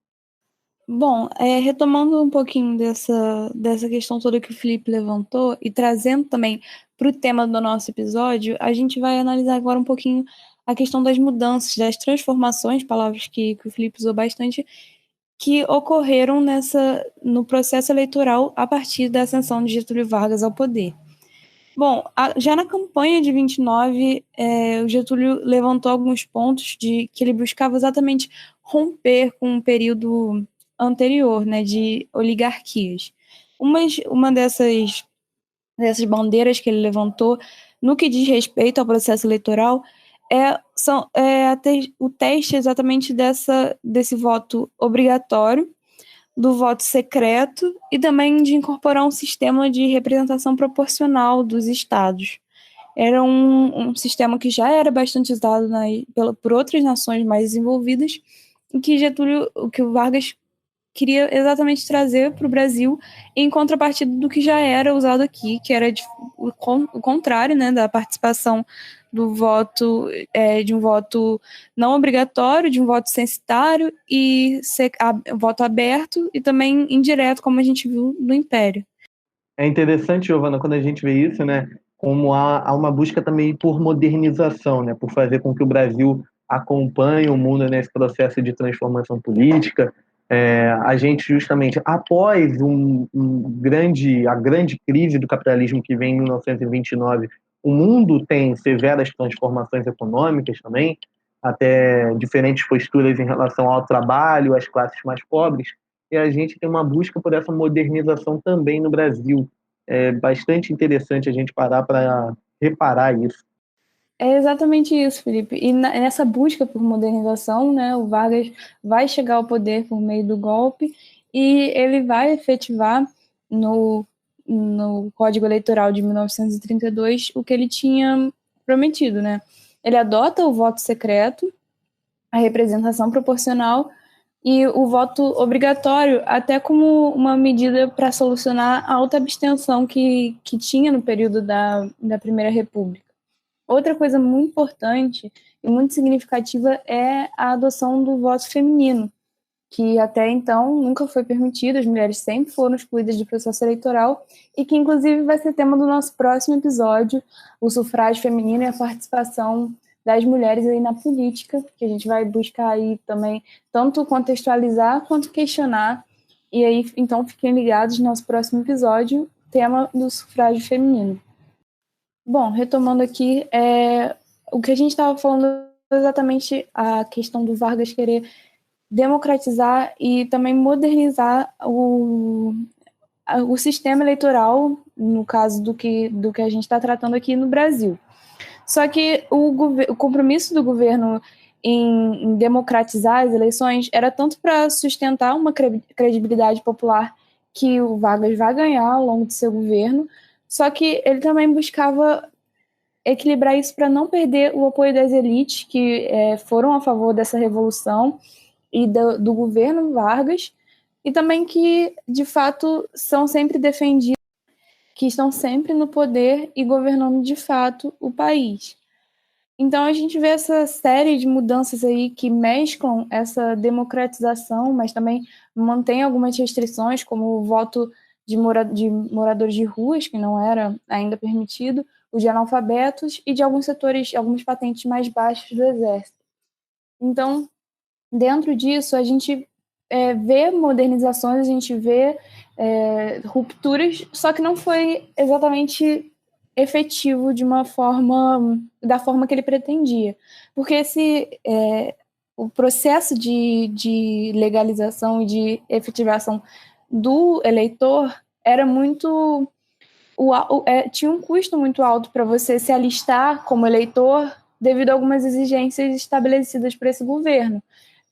Bom, retomando um pouquinho dessa questão toda que o Felipe levantou e trazendo também para o tema do nosso episódio, a gente vai analisar agora um pouquinho a questão das mudanças, das transformações, palavras que o Felipe usou bastante, que ocorreram no processo eleitoral a partir da ascensão de Getúlio Vargas ao poder. Bom, já na campanha de 29, o Getúlio levantou alguns pontos que ele buscava exatamente romper com um período anterior, né, de oligarquias. Uma dessas bandeiras que ele levantou, no que diz respeito ao processo eleitoral, o teste exatamente desse voto obrigatório, do voto secreto e também de incorporar um sistema de representação proporcional dos estados. Era um sistema que já era bastante usado por outras nações mais desenvolvidas e que o Vargas queria exatamente trazer para o Brasil em contrapartida do que já era usado aqui, que era o contrário, né, da participação do voto, de um voto não obrigatório, de um voto censitário e voto aberto e também indireto, como a gente viu no Império. É interessante, Giovana, quando a gente vê isso, né, como há uma busca também por modernização, né, por fazer com que o Brasil acompanhe o mundo nesse processo de transformação política. A gente justamente, após a grande crise do capitalismo que vem em 1929, o mundo tem severas transformações econômicas também, até diferentes posturas em relação ao trabalho, às classes mais pobres, e a gente tem uma busca por essa modernização também no Brasil. É bastante interessante a gente parar para reparar isso. É exatamente isso, Felipe. E nessa busca por modernização, né, o Vargas vai chegar ao poder por meio do golpe e ele vai efetivar no Código Eleitoral de 1932 o que ele tinha prometido, né? Ele adota o voto secreto, a representação proporcional e o voto obrigatório, até como uma medida para solucionar a alta abstenção que tinha no período da Primeira República. Outra coisa muito importante e muito significativa é a adoção do voto feminino, que até então nunca foi permitido, as mulheres sempre foram excluídas do processo eleitoral e que inclusive vai ser tema do nosso próximo episódio, o sufrágio feminino e a participação das mulheres aí na política, que a gente vai buscar aí também tanto contextualizar quanto questionar. E aí, então, fiquem ligados no nosso próximo episódio, tema do sufrágio feminino. Bom, retomando aqui, o que a gente estava falando exatamente a questão do Vargas querer democratizar e também modernizar o sistema eleitoral, no caso do que a gente está tratando aqui no Brasil. Só que o compromisso do governo em democratizar as eleições era tanto para sustentar uma credibilidade popular que o Vargas vai ganhar ao longo do seu governo, só que ele também buscava equilibrar isso para não perder o apoio das elites que foram a favor dessa revolução e do governo Vargas, e também que, de fato, são sempre defendidos, que estão sempre no poder e governando, de fato, o país. Então, a gente vê essa série de mudanças aí que mesclam essa democratização, mas também mantém algumas restrições, como o voto de moradores de ruas, que não era ainda permitido, o de analfabetos e de alguns setores, algumas patentes mais baixas do Exército. Então, dentro disso, a gente vê modernizações, a gente vê rupturas, só que não foi exatamente efetivo da forma que ele pretendia. Porque o processo de legalização e de efetivação do eleitor era muito... tinha um custo muito alto para você se alistar como eleitor devido a algumas exigências estabelecidas por esse governo.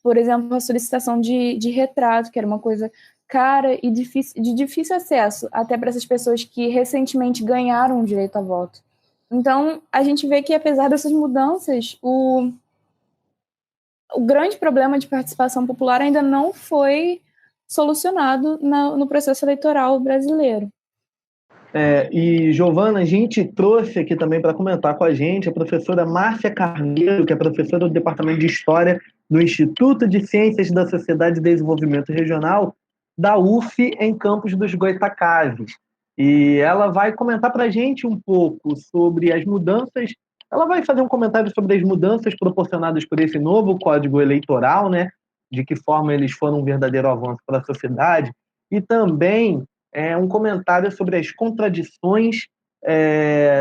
Por exemplo, a solicitação de retrato, que era uma coisa cara e de difícil acesso, até para essas pessoas que recentemente ganharam o direito a voto. Então, a gente vê que, apesar dessas mudanças, o grande problema de participação popular ainda não foi solucionado no processo eleitoral brasileiro. E, Giovana, a gente trouxe aqui também para comentar com a gente a professora Márcia Carneiro, que é professora do Departamento de História do Instituto de Ciências da Sociedade e Desenvolvimento Regional da UF em Campos dos Goytacazes. E ela vai comentar para a gente um pouco sobre as mudanças. Ela vai fazer um comentário sobre as mudanças proporcionadas por esse novo Código Eleitoral, né? De que forma eles foram um verdadeiro avanço para a sociedade, e também um comentário sobre as contradições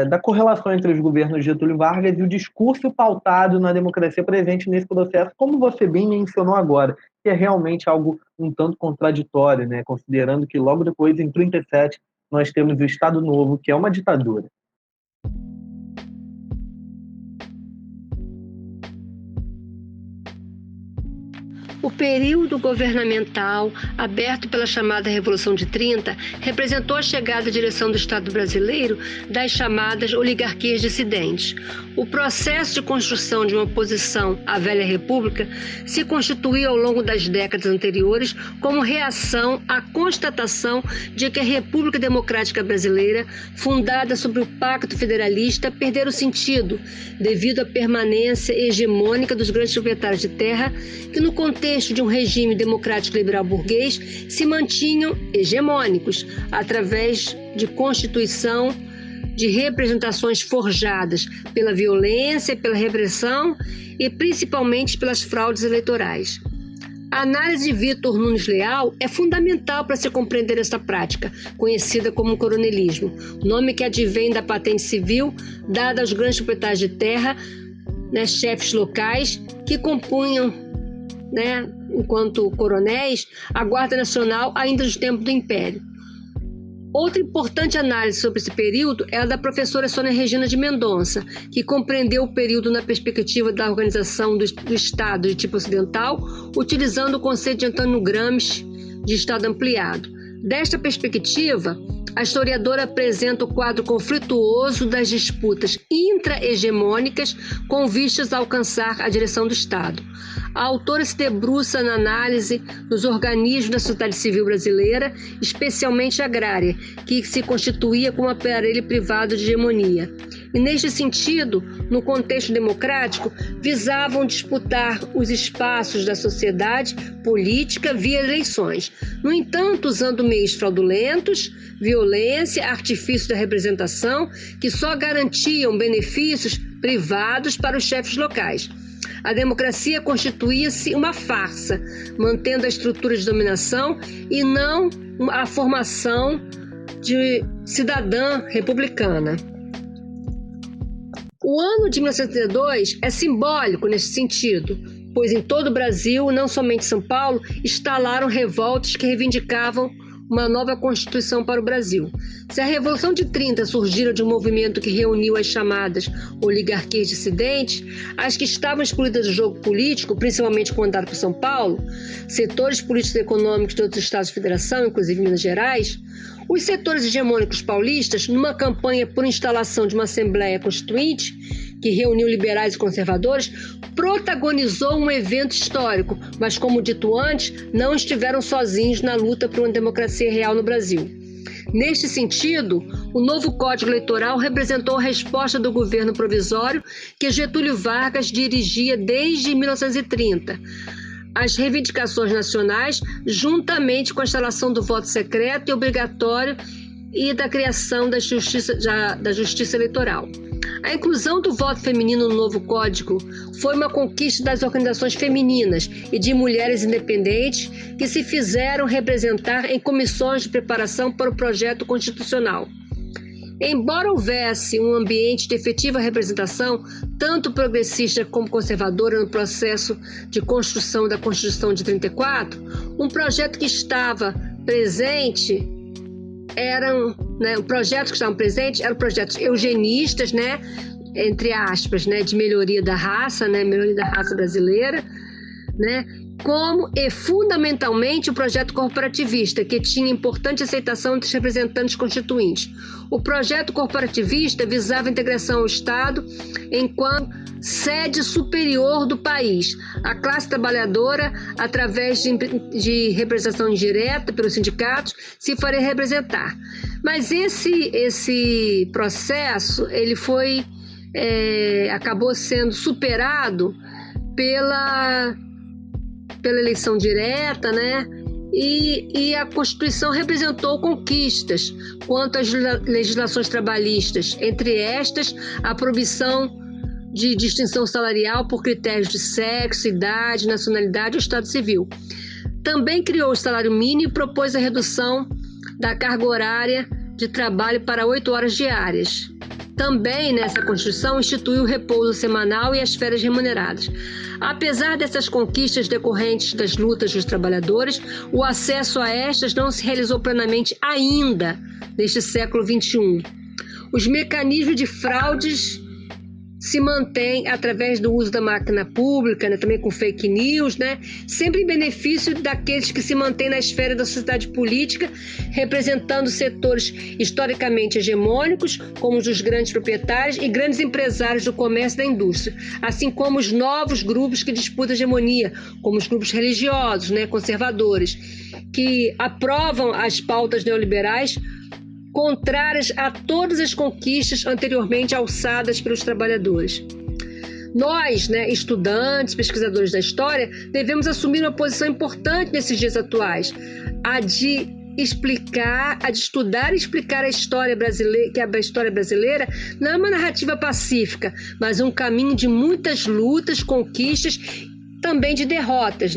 da correlação entre os governos Getúlio Vargas e o discurso pautado na democracia presente nesse processo, como você bem mencionou agora, que é realmente algo um tanto contraditório, né? Considerando que logo depois, em 1937, nós temos o Estado Novo, que é uma ditadura. O período governamental, aberto pela chamada Revolução de 30, representou a chegada à direção do Estado brasileiro das chamadas oligarquias dissidentes. O processo de construção de uma oposição à velha República se constituiu ao longo das décadas anteriores como reação à constatação de que a República Democrática Brasileira, fundada sobre o Pacto Federalista, perdera o sentido devido à permanência hegemônica dos grandes proprietários de terra que, no contexto de um regime democrático liberal burguês, se mantinham hegemônicos através de constituição de representações forjadas pela violência, pela repressão e principalmente pelas fraudes eleitorais. A análise de Vitor Nunes Leal é fundamental para se compreender esta prática, conhecida como coronelismo, nome que advém da patente civil dada aos grandes proprietários de terra, chefes locais, que compunham né, enquanto coronéis, a Guarda Nacional ainda dos tempos do Império. Outra importante análise sobre esse período é a da professora Sônia Regina de Mendonça, que compreendeu o período na perspectiva da organização do Estado de tipo ocidental, utilizando o conceito de Antônio Gramsci de Estado ampliado. Desta perspectiva, a historiadora apresenta o quadro conflituoso das disputas intra-hegemônicas com vistas a alcançar a direção do Estado. A autora se debruça na análise dos organismos da sociedade civil brasileira, especialmente agrária, que se constituía como aparelho privado de hegemonia. E, neste sentido, no contexto democrático, visavam disputar os espaços da sociedade política via eleições. No entanto, usando meios fraudulentos, violência, artifícios da representação, que só garantiam benefícios privados para os chefes locais. A democracia constituía-se uma farsa, mantendo a estrutura de dominação e não a formação de cidadã republicana. O ano de 1932 é simbólico nesse sentido, pois em todo o Brasil, não somente São Paulo, instalaram revoltas que reivindicavam uma nova Constituição para o Brasil. Se a Revolução de 30 surgira de um movimento que reuniu as chamadas oligarquias dissidentes, as que estavam excluídas do jogo político, principalmente comandado por São Paulo, setores políticos e econômicos de outros estados de federação, inclusive Minas Gerais, os setores hegemônicos paulistas, numa campanha por instalação de uma Assembleia Constituinte, que reuniu liberais e conservadores, protagonizou um evento histórico, mas, como dito antes, não estiveram sozinhos na luta por uma democracia real no Brasil. Neste sentido, o novo Código Eleitoral representou a resposta do governo provisório que Getúlio Vargas dirigia desde 1930. As reivindicações nacionais, juntamente com a instalação do voto secreto e obrigatório e da criação da justiça eleitoral. A inclusão do voto feminino no novo Código foi uma conquista das organizações femininas e de mulheres independentes que se fizeram representar em comissões de preparação para o projeto constitucional. Embora houvesse um ambiente de efetiva representação, tanto progressista como conservadora, no processo de construção da Constituição de 34, um projeto que estava presente eram projetos eugenistas, entre aspas, de melhoria da raça, melhoria da raça brasileira, como e fundamentalmente o projeto corporativista, que tinha importante aceitação entre os representantes constituintes. O projeto corporativista visava a integração ao Estado enquanto sede superior do país. A classe trabalhadora, através de representação indireta pelos sindicatos, se faria representar. Mas esse processo ele acabou sendo superado pela eleição direta, e a Constituição representou conquistas quanto às legislações trabalhistas, entre estas a proibição de distinção salarial por critérios de sexo, idade, nacionalidade ou estado civil. Também criou o salário mínimo e propôs a redução da carga horária de trabalho para 8 horas diárias. Também, nessa Constituição, instituiu o repouso semanal e as férias remuneradas. Apesar dessas conquistas decorrentes das lutas dos trabalhadores, o acesso a estas não se realizou plenamente ainda neste século XXI. Os mecanismos de fraudes se mantêm através do uso da máquina pública, também com fake news, sempre em benefício daqueles que se mantêm na esfera da sociedade política, representando setores historicamente hegemônicos, como os dos grandes proprietários e grandes empresários do comércio e da indústria, assim como os novos grupos que disputam a hegemonia, como os grupos religiosos, conservadores, que aprovam as pautas neoliberais contrárias a todas as conquistas anteriormente alçadas pelos trabalhadores. Nós, estudantes, pesquisadores da história, devemos assumir uma posição importante nesses dias atuais, a de estudar e explicar a história brasileira, que a história brasileira não é uma narrativa pacífica, mas um caminho de muitas lutas, conquistas, também de derrotas,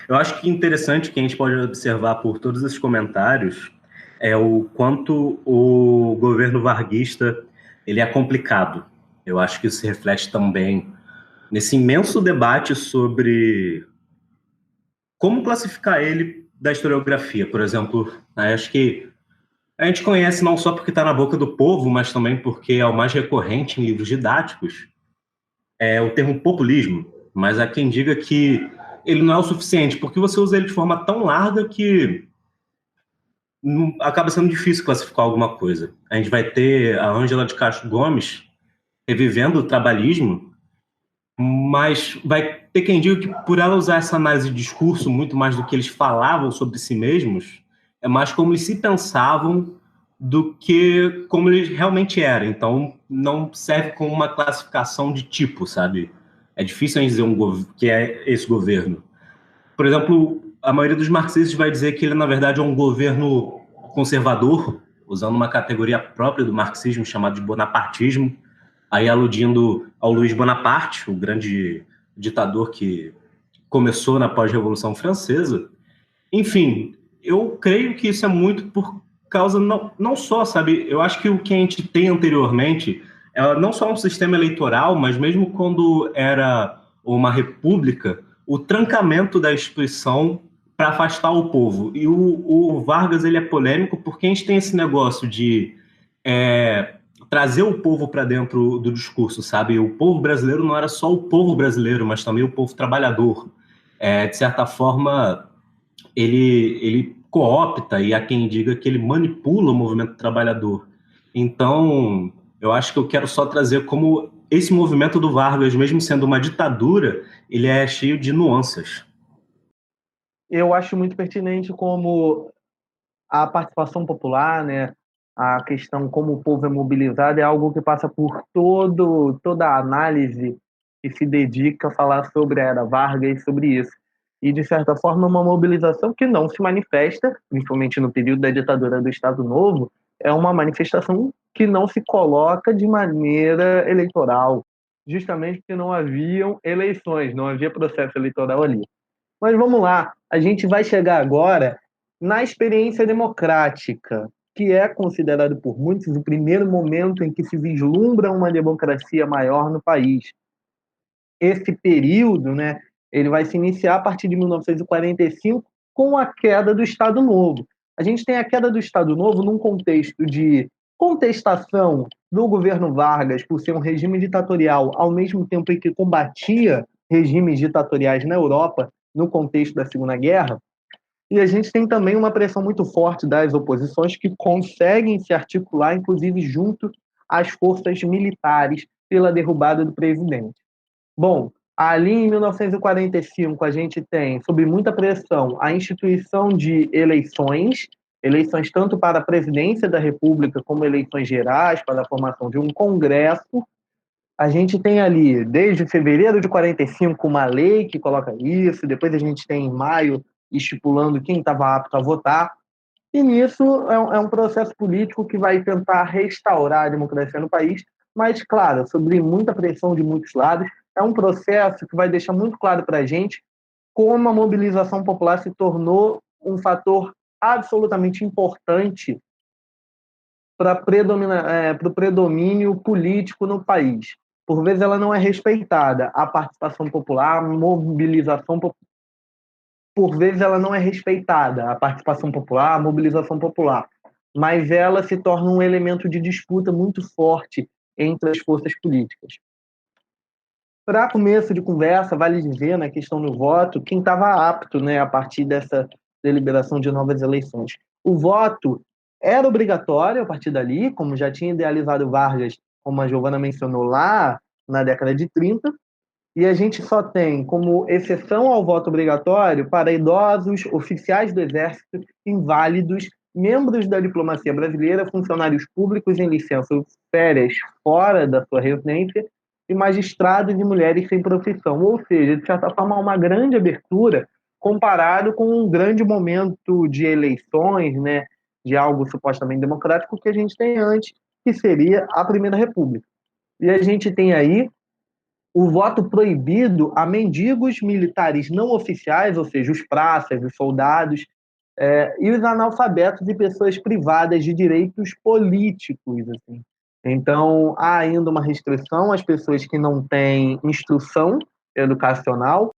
Eu acho que interessante que a gente pode observar por todos esses comentários é o quanto o governo varguista ele é complicado. Eu acho que isso se reflete também nesse imenso debate sobre como classificar ele da historiografia. Por exemplo, acho que a gente conhece não só porque está na boca do povo, mas também porque é o mais recorrente em livros didáticos, é o termo populismo. Mas há quem diga que ele não é o suficiente, porque você usa ele de forma tão larga que acaba sendo difícil classificar alguma coisa. A gente vai ter a Ângela de Castro Gomes revivendo o trabalhismo, mas vai ter quem diga que por ela usar essa análise de discurso muito mais do que eles falavam sobre si mesmos, é mais como eles se pensavam do que como eles realmente eram. Então, não serve como uma classificação de tipo, sabe? É difícil a gente dizer que é esse governo. Por exemplo, a maioria dos marxistas vai dizer que ele, na verdade, é um governo conservador, usando uma categoria própria do marxismo, chamada de bonapartismo, aí aludindo ao Luiz Bonaparte, o grande ditador que começou na pós-Revolução Francesa. Enfim, eu creio que isso é muito por causa, não só, sabe, eu acho que o que a gente tem anteriormente é não só um sistema eleitoral, mas mesmo quando era uma república, o trancamento da instituição para afastar o povo. E o Vargas ele é polêmico porque a gente tem esse negócio de trazer o povo para dentro do discurso, sabe? O povo brasileiro não era só o povo brasileiro, mas também o povo trabalhador. De certa forma, ele coopta, e há quem diga que ele manipula o movimento trabalhador. Então, eu acho que eu quero só trazer como esse movimento do Vargas, mesmo sendo uma ditadura, ele é cheio de nuances. Eu acho muito pertinente como a participação popular, né, a questão como o povo é mobilizado, é algo que passa por toda a análise que se dedica a falar sobre a era Vargas e sobre isso. E, de certa forma, uma mobilização que não se manifesta, principalmente no período da ditadura do Estado Novo, é uma manifestação que não se coloca de maneira eleitoral, justamente porque não haviam eleições, não havia processo eleitoral ali. Mas vamos lá, a gente vai chegar agora na experiência democrática, que é considerado por muitos o primeiro momento em que se vislumbra uma democracia maior no país. Esse período, né, ele vai se iniciar a partir de 1945 com a queda do Estado Novo. A gente tem a queda do Estado Novo num contexto de contestação do governo Vargas por ser um regime ditatorial, ao mesmo tempo em que combatia regimes ditatoriais na Europa, no contexto da Segunda Guerra. E a gente tem também uma pressão muito forte das oposições que conseguem se articular, inclusive junto às forças militares, pela derrubada do presidente. Bom, ali em 1945 a gente tem, sob muita pressão, a instituição de eleições tanto para a presidência da República como eleições gerais, para a formação de um congresso. A gente tem ali, desde fevereiro de 45, uma lei que coloca isso, depois a gente tem em maio estipulando quem estava apto a votar, e nisso é um processo político que vai tentar restaurar a democracia no país, mas, claro, sob muita pressão de muitos lados, é um processo que vai deixar muito claro para a gente como a mobilização popular se tornou um fator absolutamente importante para o predomínio político no país. Por vezes ela não é respeitada, a participação popular, a mobilização popular. Por vezes ela não é respeitada, a participação popular, a mobilização popular, mas ela se torna um elemento de disputa muito forte entre as forças políticas. Para começo de conversa, vale dizer, na questão do voto, quem estava apto, né, a partir dessa deliberação de novas eleições. O voto era obrigatório a partir dali, como já tinha idealizado Vargas, como a Giovana mencionou lá na década de 30, e a gente só tem como exceção ao voto obrigatório para idosos, oficiais do Exército, inválidos, membros da diplomacia brasileira, funcionários públicos em licença ou férias fora da sua residência, e magistrados e mulheres sem profissão. Ou seja, de certa forma, uma grande abertura comparado com um grande momento de eleições, né, de algo supostamente democrático que a gente tem antes, que seria a Primeira República. E a gente tem aí o voto proibido a mendigos militares não oficiais, ou seja, os praças, os soldados, e os analfabetos e pessoas privadas de direitos políticos. Assim. Então, há ainda uma restrição às pessoas que não têm instrução educacional.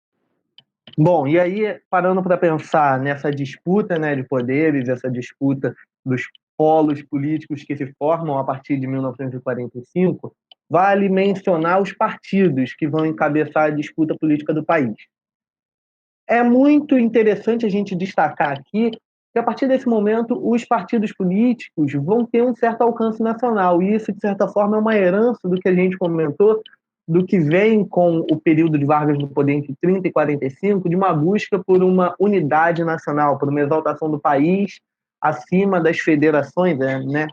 Bom, e aí, parando para pensar nessa disputa, né, de poderes, essa disputa dos polos políticos que se formam a partir de 1945, vale mencionar os partidos que vão encabeçar a disputa política do país. É muito interessante a gente destacar aqui que, a partir desse momento, os partidos políticos vão ter um certo alcance nacional, e isso, de certa forma, é uma herança do que a gente comentou, do que vem com o período de Vargas no poder entre 30 e 45, de uma busca por uma unidade nacional, por uma exaltação do país acima das federações, né?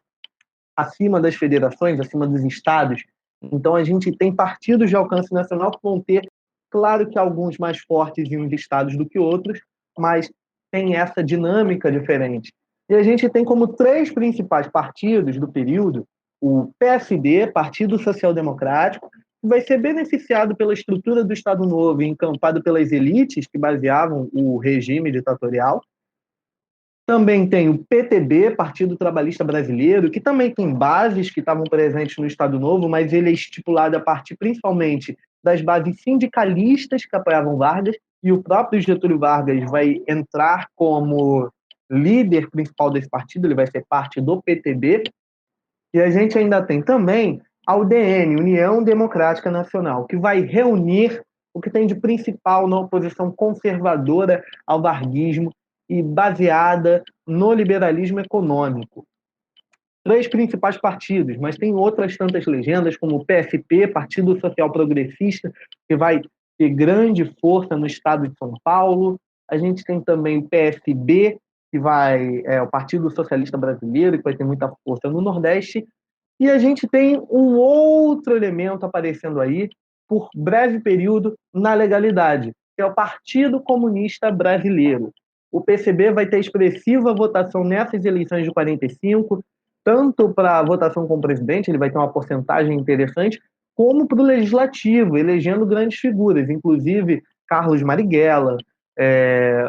Acima das federações, acima dos estados. Então, a gente tem partidos de alcance nacional que vão ter, claro que alguns mais fortes em uns estados do que outros, mas tem essa dinâmica diferente. E a gente tem como 3 principais partidos do período o PSD, Partido Social Democrático, que vai ser beneficiado pela estrutura do Estado Novo e encampado pelas elites que baseavam o regime ditatorial. Também tem o PTB, Partido Trabalhista Brasileiro, que também tem bases que estavam presentes no Estado Novo, mas ele é estipulado a partir principalmente das bases sindicalistas que apoiavam Vargas, e o próprio Getúlio Vargas vai entrar como líder principal desse partido, ele vai ser parte do PTB. E a gente ainda tem também a UDN, União Democrática Nacional, que vai reunir o que tem de principal na oposição conservadora ao varguismo e baseada no liberalismo econômico. 3 principais partidos, mas tem outras tantas legendas, como o PSP, Partido Social Progressista, que vai ter grande força no estado de São Paulo. A gente tem também o PSB, que o Partido Socialista Brasileiro, que vai ter muita força no Nordeste. E a gente tem um outro elemento aparecendo aí, por breve período, na legalidade, que é o Partido Comunista Brasileiro. O PCB vai ter expressiva votação nessas eleições de 45, tanto para a votação como presidente, ele vai ter uma porcentagem interessante, como para o legislativo, elegendo grandes figuras, inclusive Carlos Marighella,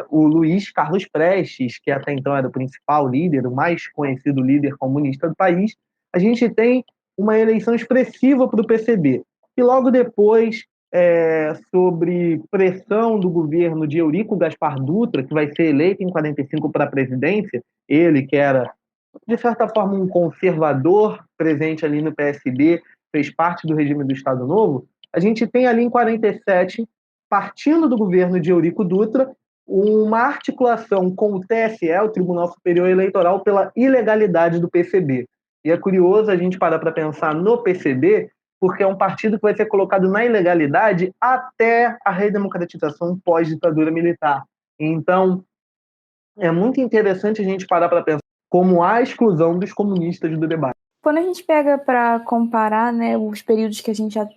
o Luiz Carlos Prestes, que até então era o principal líder, o mais conhecido líder comunista do país. A gente tem uma eleição expressiva para o PCB. E logo depois, sobre pressão do governo de Eurico Gaspar Dutra, que vai ser eleito em 45 para a presidência, ele que era, de certa forma, um conservador presente ali no PSB, fez parte do regime do Estado Novo, a gente tem ali em 47, partindo do governo de Eurico Dutra, uma articulação com o TSE, o Tribunal Superior Eleitoral, pela ilegalidade do PCB. E é curioso a gente parar para pensar no PCB, porque é um partido que vai ser colocado na ilegalidade até a redemocratização pós-ditadura militar. Então, é muito interessante a gente parar para pensar como há a exclusão dos comunistas do debate. Quando a gente pega para comparar, né, os períodos que a gente já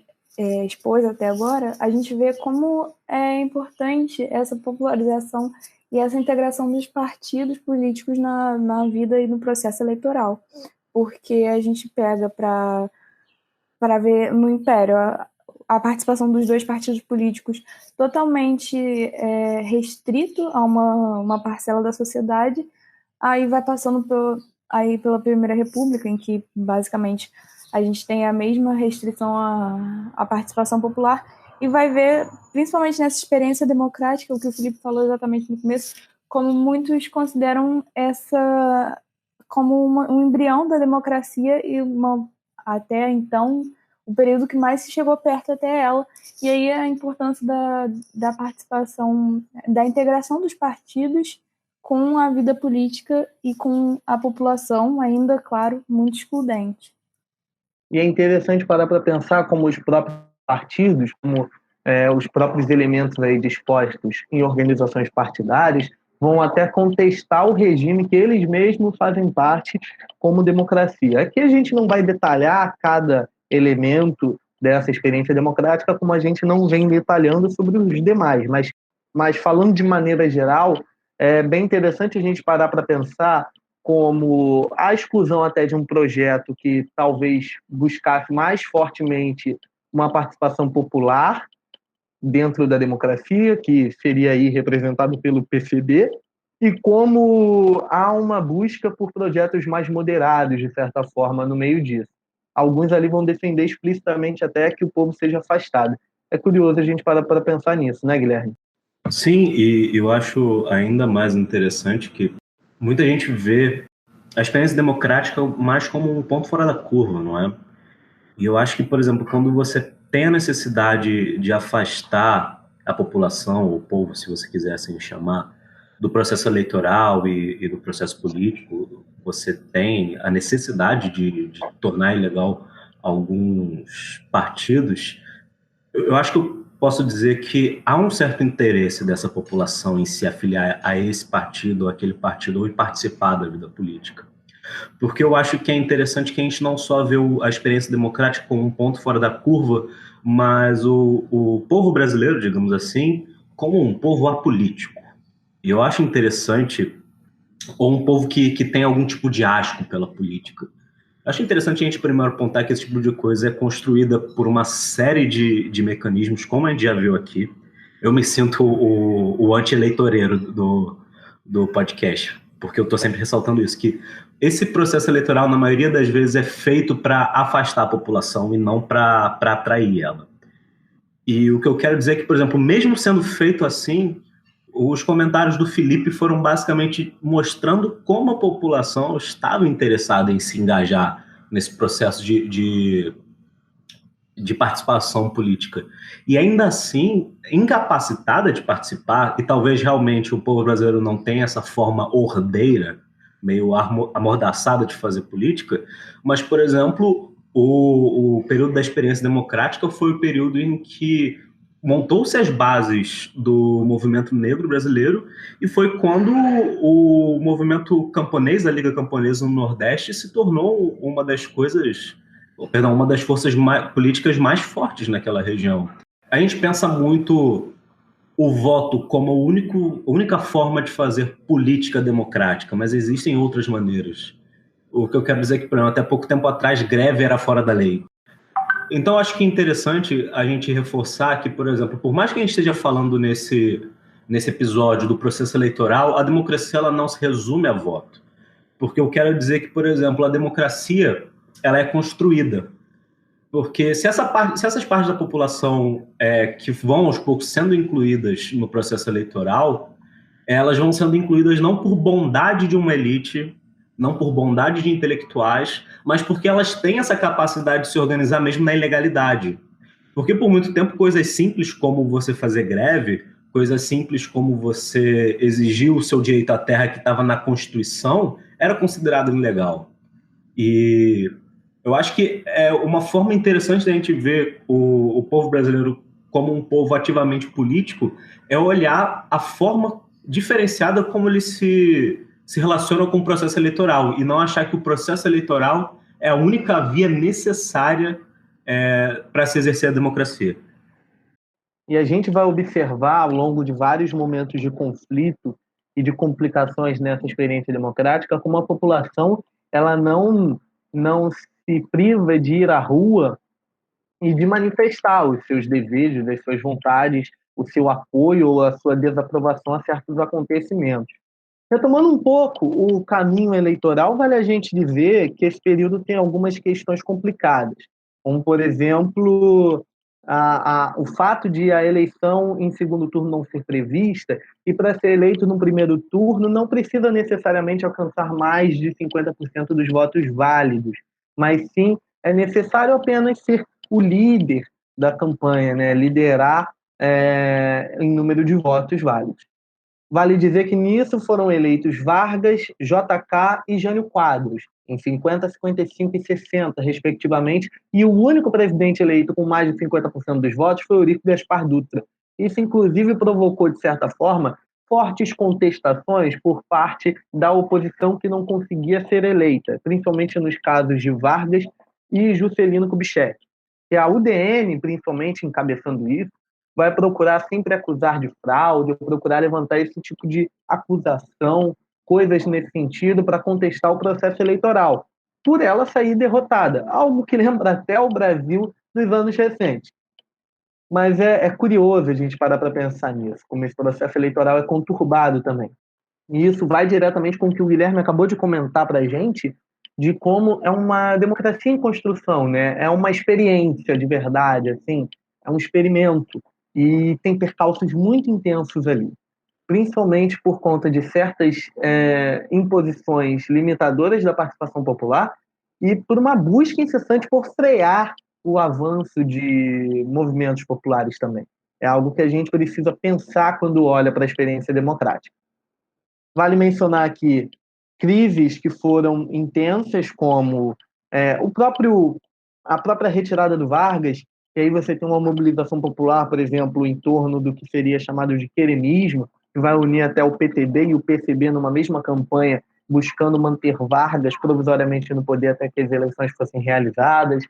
expôs até agora, a gente vê como é importante essa popularização e essa integração dos partidos políticos na vida e no processo eleitoral. Porque a gente pega para ver no Império a participação dos 2 partidos políticos totalmente restrito a uma parcela da sociedade, aí vai passando pela Primeira República, em que basicamente a gente tem a mesma restrição à participação popular, e vai ver, principalmente nessa experiência democrática, o que o Felipe falou exatamente no começo, como muitos consideram essa como um embrião da democracia e até então o período que mais se chegou perto até ela. E aí a importância da participação, da integração dos partidos com a vida política e com a população, ainda, claro, muito excludente. E é interessante parar para pensar como os próprios partidos, como os próprios elementos aí dispostos em organizações partidárias, vão até contestar o regime que eles mesmos fazem parte como democracia. Aqui a gente não vai detalhar cada elemento dessa experiência democrática, como a gente não vem detalhando sobre os demais, mas falando de maneira geral, é bem interessante a gente parar para pensar como a exclusão até de um projeto que talvez buscasse mais fortemente uma participação popular dentro da democracia, que seria aí representado pelo PCB, e como há uma busca por projetos mais moderados, de certa forma, no meio disso. Alguns ali vão defender explicitamente até que o povo seja afastado. É curioso a gente parar para pensar nisso, né, Guilherme? Sim, e eu acho ainda mais interessante que muita gente vê a experiência democrática mais como um ponto fora da curva, não é? E eu acho que, por exemplo, quando você tem a necessidade de afastar a população, ou o povo, se você quiser assim chamar, do processo eleitoral e do processo político, você tem a necessidade de tornar ilegal alguns partidos. Eu acho que eu posso dizer que há um certo interesse dessa população em se afiliar a esse partido ou aquele partido, ou em participar da vida política. Porque eu acho que é interessante que a gente não só vê a experiência democrática como um ponto fora da curva, mas o povo brasileiro, digamos assim, como um povo apolítico. E eu acho interessante, ou um povo que tem algum tipo de asco pela política. Eu acho interessante a gente primeiro apontar que esse tipo de coisa é construída por uma série de mecanismos, como a gente já viu aqui. Eu me sinto o anti-eleitoreiro do podcast, porque eu estou sempre ressaltando isso, que esse processo eleitoral, na maioria das vezes, é feito para afastar a população e não para atrair ela. E o que eu quero dizer é que, por exemplo, mesmo sendo feito assim, os comentários do Felipe foram basicamente mostrando como a população estava interessada em se engajar nesse processo de participação política. E ainda assim, incapacitada de participar, e talvez realmente o povo brasileiro não tenha essa forma ordeira, meio amordaçada de fazer política, mas, por exemplo, o período da experiência democrática foi o período em que montou-se as bases do movimento negro brasileiro, e foi quando o movimento camponês, a Liga Camponesa no Nordeste, se tornou uma das forças políticas mais fortes naquela região. A gente pensa muito o voto como a única forma de fazer política democrática, mas existem outras maneiras. O que eu quero dizer é que, por exemplo, até pouco tempo atrás, greve era fora da lei. Então, acho que é interessante a gente reforçar que, por exemplo, por mais que a gente esteja falando nesse episódio do processo eleitoral, a democracia ela não se resume a voto. Porque eu quero dizer que, por exemplo, a democracia ela é construída. Porque se essas partes da população que vão aos poucos sendo incluídas no processo eleitoral, elas vão sendo incluídas não por bondade de uma elite, não por bondade de intelectuais, mas porque elas têm essa capacidade de se organizar mesmo na ilegalidade. Porque por muito tempo coisas simples como você fazer greve, coisas simples como você exigir o seu direito à terra que estava na Constituição, era considerado ilegal. E eu acho que é uma forma interessante da gente ver o povo brasileiro como um povo ativamente político, é olhar a forma diferenciada como ele se relaciona com o processo eleitoral, e não achar que o processo eleitoral é a única via necessária para se exercer a democracia. E a gente vai observar ao longo de vários momentos de conflito e de complicações nessa experiência democrática como a população ela não se priva de ir à rua e de manifestar os seus desejos, as suas vontades, o seu apoio ou a sua desaprovação a certos acontecimentos. Retomando um pouco o caminho eleitoral, vale a gente dizer que esse período tem algumas questões complicadas, como, por exemplo, o fato de a eleição em segundo turno não ser prevista, e para ser eleito no primeiro turno não precisa necessariamente alcançar mais de 50% dos votos válidos, mas sim é necessário apenas ser o líder da campanha, né? Liderar em número de votos válidos. Vale dizer que nisso foram eleitos Vargas, JK e Jânio Quadros, em 50, 55 e 60, respectivamente, e o único presidente eleito com mais de 50% dos votos foi Eurico Gaspar Dutra. Isso, inclusive, provocou, de certa forma, fortes contestações por parte da oposição que não conseguia ser eleita, principalmente nos casos de Vargas e Juscelino Kubitschek. E a UDN, principalmente encabeçando isso, vai procurar sempre acusar de fraude, procurar levantar esse tipo de acusação, coisas nesse sentido, para contestar o processo eleitoral, por ela sair derrotada. Algo que lembra até o Brasil dos anos recentes. Mas é curioso a gente parar para pensar nisso, como esse processo eleitoral é conturbado também. E isso vai diretamente com o que o Guilherme acabou de comentar para a gente, de como é uma democracia em construção, né? É uma experiência de verdade, assim, é um experimento. E tem percalços muito intensos ali, principalmente por conta de certas imposições limitadoras da participação popular e por uma busca incessante por frear o avanço de movimentos populares também. É algo que a gente precisa pensar quando olha para a experiência democrática. Vale mencionar aqui crises que foram intensas, como a própria retirada do Vargas, e aí você tem uma mobilização popular, por exemplo, em torno do que seria chamado de queremismo, que vai unir até o PTB e o PCB numa mesma campanha, buscando manter Vargas provisoriamente no poder até que as eleições fossem realizadas,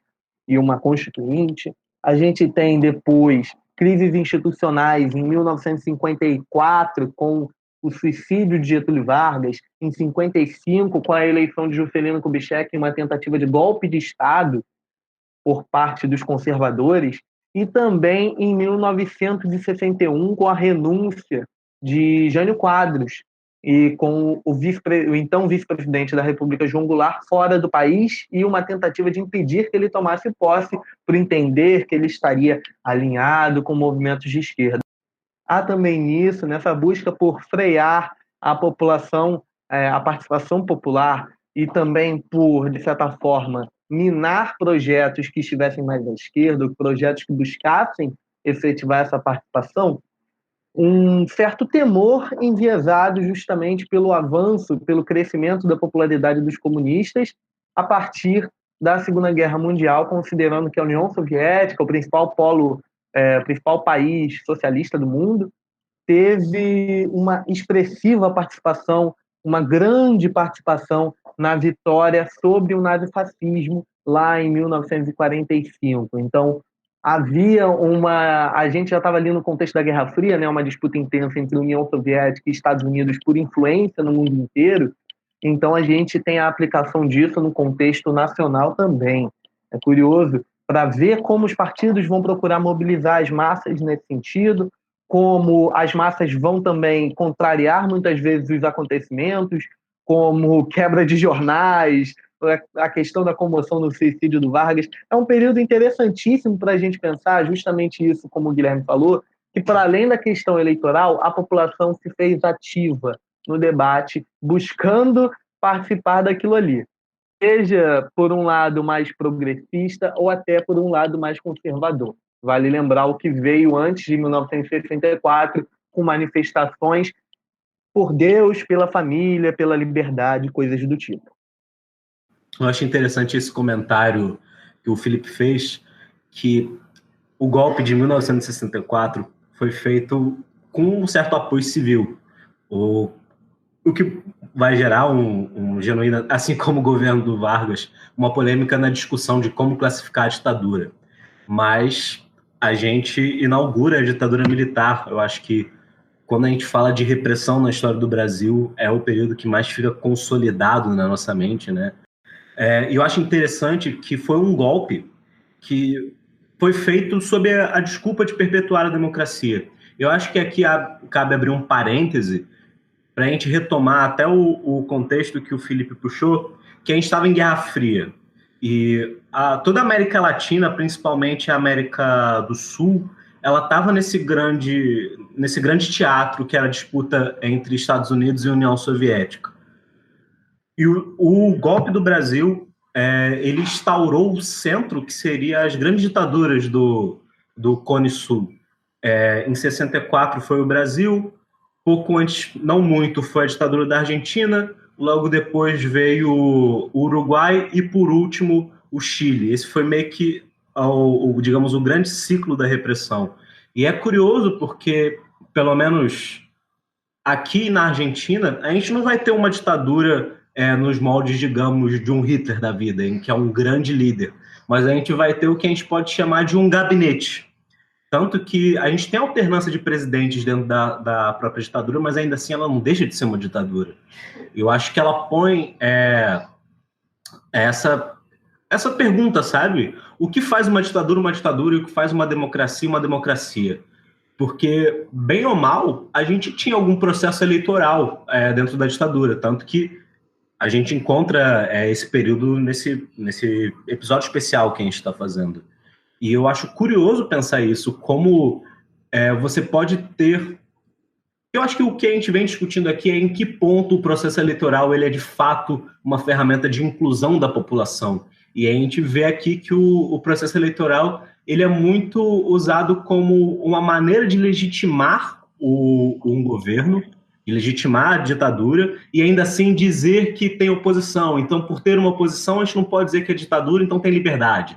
e uma constituinte. A gente tem depois crises institucionais em 1954, com o suicídio de Getúlio Vargas, em 55, com a eleição de Juscelino Kubitschek, uma tentativa de golpe de Estado por parte dos conservadores, e também em 1961, com a renúncia de Jânio Quadros, e com o então vice-presidente da República, João Goulart, fora do país, e uma tentativa de impedir que ele tomasse posse, por entender que ele estaria alinhado com movimentos de esquerda. Há também nisso, nessa busca por frear a população, a participação popular, e também por, de certa forma, minar projetos que estivessem mais à esquerda, projetos que buscassem efetivar essa participação, um certo temor enviesado justamente pelo avanço, pelo crescimento da popularidade dos comunistas a partir da Segunda Guerra Mundial, considerando que a União Soviética, o principal país socialista do mundo, teve uma expressiva participação, uma grande participação na vitória sobre o nazifascismo lá em 1945. Então, a gente já estava ali no contexto da Guerra Fria, né, uma disputa intensa entre a União Soviética e Estados Unidos por influência no mundo inteiro. Então a gente tem a aplicação disso no contexto nacional também. É curioso para ver como os partidos vão procurar mobilizar as massas nesse sentido, como as massas vão também contrariar muitas vezes os acontecimentos, como quebra de jornais, a questão da comoção no suicídio do Vargas. É um período interessantíssimo para a gente pensar justamente isso, como o Guilherme falou, que para além da questão eleitoral, a população se fez ativa no debate, buscando participar daquilo ali. Seja por um lado mais progressista ou até por um lado mais conservador. Vale lembrar o que veio antes de 1964, com manifestações por Deus, pela família, pela liberdade, coisas do tipo. Eu acho interessante esse comentário que o Felipe fez, que o golpe de 1964 foi feito com um certo apoio civil, o que vai gerar um genuíno, assim como o governo do Vargas, uma polêmica na discussão de como classificar a ditadura. Mas a gente inaugura a ditadura militar. Eu acho que quando a gente fala de repressão na história do Brasil, é o período que mais fica consolidado na nossa mente, né? E eu acho interessante que foi um golpe que foi feito sob a desculpa de perpetuar a democracia. Eu acho que aqui cabe abrir um parêntese para a gente retomar até o contexto que o Felipe puxou, que a gente estava em Guerra Fria. E toda a América Latina, principalmente a América do Sul, ela estava nesse grande teatro que era a disputa entre Estados Unidos e União Soviética. E o golpe do Brasil, ele instaurou o centro que seria as grandes ditaduras do Cone Sul. Em 64 foi o Brasil, pouco antes, não muito, foi a ditadura da Argentina, logo depois veio o Uruguai e, por último, o Chile. Esse foi meio que, digamos, o grande ciclo da repressão. E é curioso porque, pelo menos aqui na Argentina, a gente não vai ter uma ditadura nos moldes, digamos, de um Hitler da vida, em que é um grande líder, mas a gente vai ter o que a gente pode chamar de um gabinete. Tanto que a gente tem alternância de presidentes dentro da própria ditadura, mas ainda assim ela não deixa de ser uma ditadura. Eu acho que ela põe essa essa pergunta, sabe? O que faz uma ditadura e o que faz uma democracia? Porque, bem ou mal, a gente tinha algum processo eleitoral dentro da ditadura, tanto que a gente encontra esse período nesse episódio especial que a gente está fazendo. E eu acho curioso pensar isso, como você pode ter... Eu acho que o que a gente vem discutindo aqui é em que ponto o processo eleitoral ele é, de fato, uma ferramenta de inclusão da população. E a gente vê aqui que o processo eleitoral ele é muito usado como uma maneira de legitimar um governo, de legitimar a ditadura, e ainda assim dizer que tem oposição. Então, por ter uma oposição, a gente não pode dizer que é ditadura, então tem liberdade.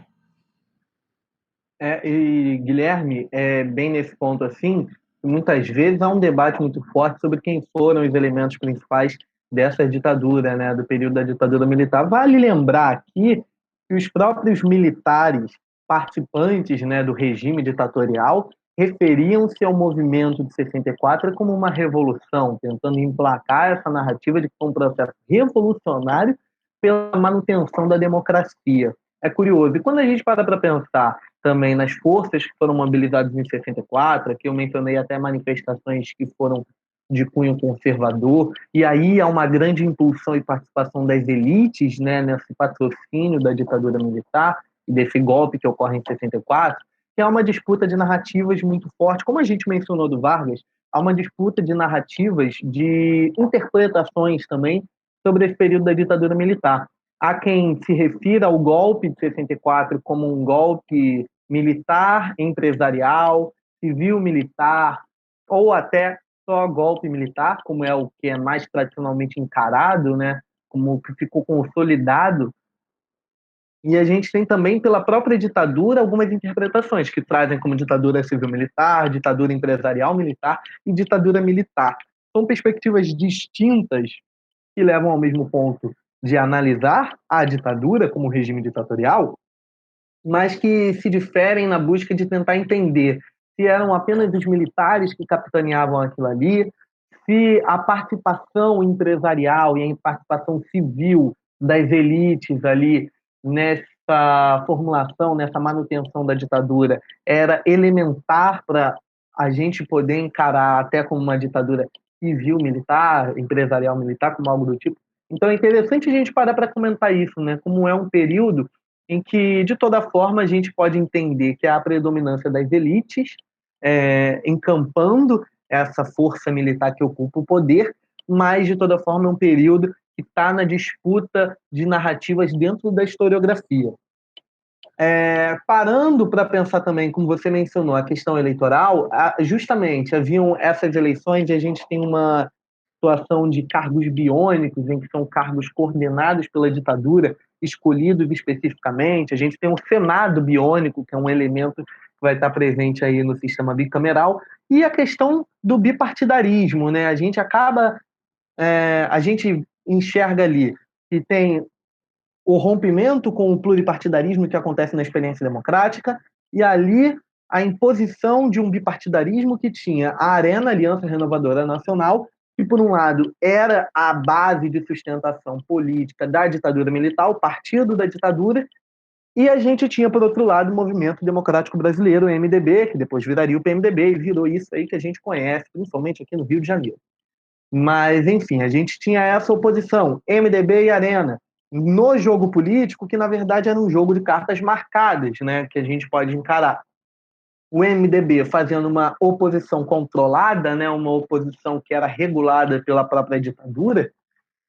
E Guilherme, bem nesse ponto assim, muitas vezes há um debate muito forte sobre quem foram os elementos principais dessa ditadura, né, do período da ditadura militar. Vale lembrar aqui que os próprios militares participantes, né, do regime ditatorial referiam-se ao movimento de 64 como uma revolução, tentando emplacar essa narrativa de que foi um processo revolucionário pela manutenção da democracia. É curioso. E quando a gente para pensar também nas forças que foram mobilizadas em 64, aqui eu mencionei até manifestações que foram de cunho conservador, e aí há uma grande impulsão e participação das elites, né, nesse patrocínio da ditadura militar e desse golpe que ocorre em 64, que há uma disputa de narrativas muito forte. Como a gente mencionou do Vargas, há uma disputa de narrativas, de interpretações também sobre esse período da ditadura militar. Há quem se refira ao golpe de 64 como um golpe militar, empresarial, civil-militar, ou até só golpe militar, como é o que é mais tradicionalmente encarado, né, como o que ficou consolidado. E a gente tem também, pela própria ditadura, algumas interpretações que trazem como ditadura civil-militar, ditadura empresarial-militar e ditadura militar. São perspectivas distintas que levam ao mesmo ponto de analisar a ditadura como regime ditatorial, mas que se diferem na busca de tentar entender se eram apenas os militares que capitaneavam aquilo ali, se a participação empresarial e a participação civil das elites ali nessa formulação, nessa manutenção da ditadura era elementar para a gente poder encarar até como uma ditadura civil-militar, empresarial-militar, como algo do tipo. Então é interessante a gente parar para comentar isso, né? Como é um período em que, de toda forma, a gente pode entender que há a predominância das elites encampando essa força militar que ocupa o poder, mas, de toda forma, é um período que está na disputa de narrativas dentro da historiografia. Parando para pensar também, como você mencionou, a questão eleitoral, justamente haviam essas eleições e a gente tem uma situação de cargos biônicos, em que são cargos coordenados pela ditadura, escolhidos especificamente. A gente tem um Senado biônico, que é um elemento que vai estar presente aí no sistema bicameral, e a questão do bipartidarismo, né? A gente enxerga ali que tem o rompimento com o pluripartidarismo que acontece na experiência democrática, e ali a imposição de um bipartidarismo que tinha a ARENA, Aliança Renovadora Nacional, que, por um lado, era a base de sustentação política da ditadura militar, o partido da ditadura, e a gente tinha, por outro lado, o Movimento Democrático Brasileiro, o MDB, que depois viraria o PMDB, e virou isso aí que a gente conhece, principalmente aqui no Rio de Janeiro. Mas, enfim, a gente tinha essa oposição, MDB e ARENA, no jogo político, que, na verdade, era um jogo de cartas marcadas, né, que a gente pode encarar. O MDB fazendo uma oposição controlada, né, uma oposição que era regulada pela própria ditadura,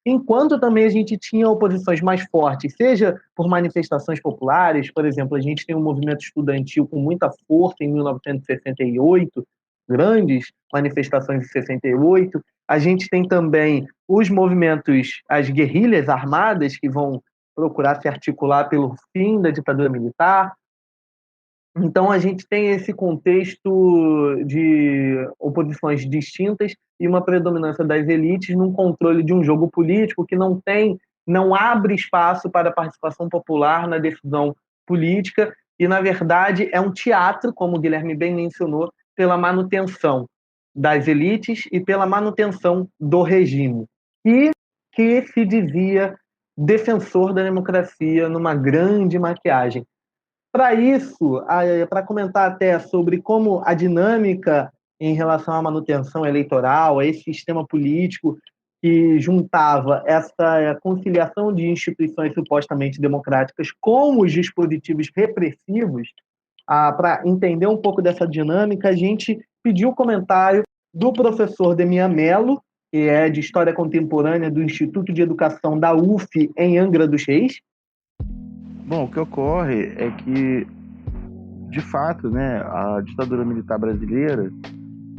enquanto também a gente tinha oposições mais fortes, seja por manifestações populares. Por exemplo, a gente tem um movimento estudantil com muita força em 1968, grandes manifestações de 68. A gente tem também os movimentos, as guerrilhas armadas, que vão procurar se articular pelo fim da ditadura militar. Então, a gente tem esse contexto de oposições distintas e uma predominância das elites num controle de um jogo político que não abre espaço para a participação popular na decisão política e, na verdade, é um teatro, como o Guilherme bem mencionou, pela manutenção das elites e pela manutenção do regime. E que se dizia defensor da democracia numa grande maquiagem. Para isso, para comentar até sobre como a dinâmica em relação à manutenção eleitoral, a esse sistema político que juntava essa conciliação de instituições supostamente democráticas com os dispositivos repressivos, para entender um pouco dessa dinâmica, a gente pediu o comentário do professor Demian Mello, que é de História Contemporânea do Instituto de Educação da UF em Angra dos Reis. Bom, o que ocorre é que, de fato, né, a ditadura militar brasileira,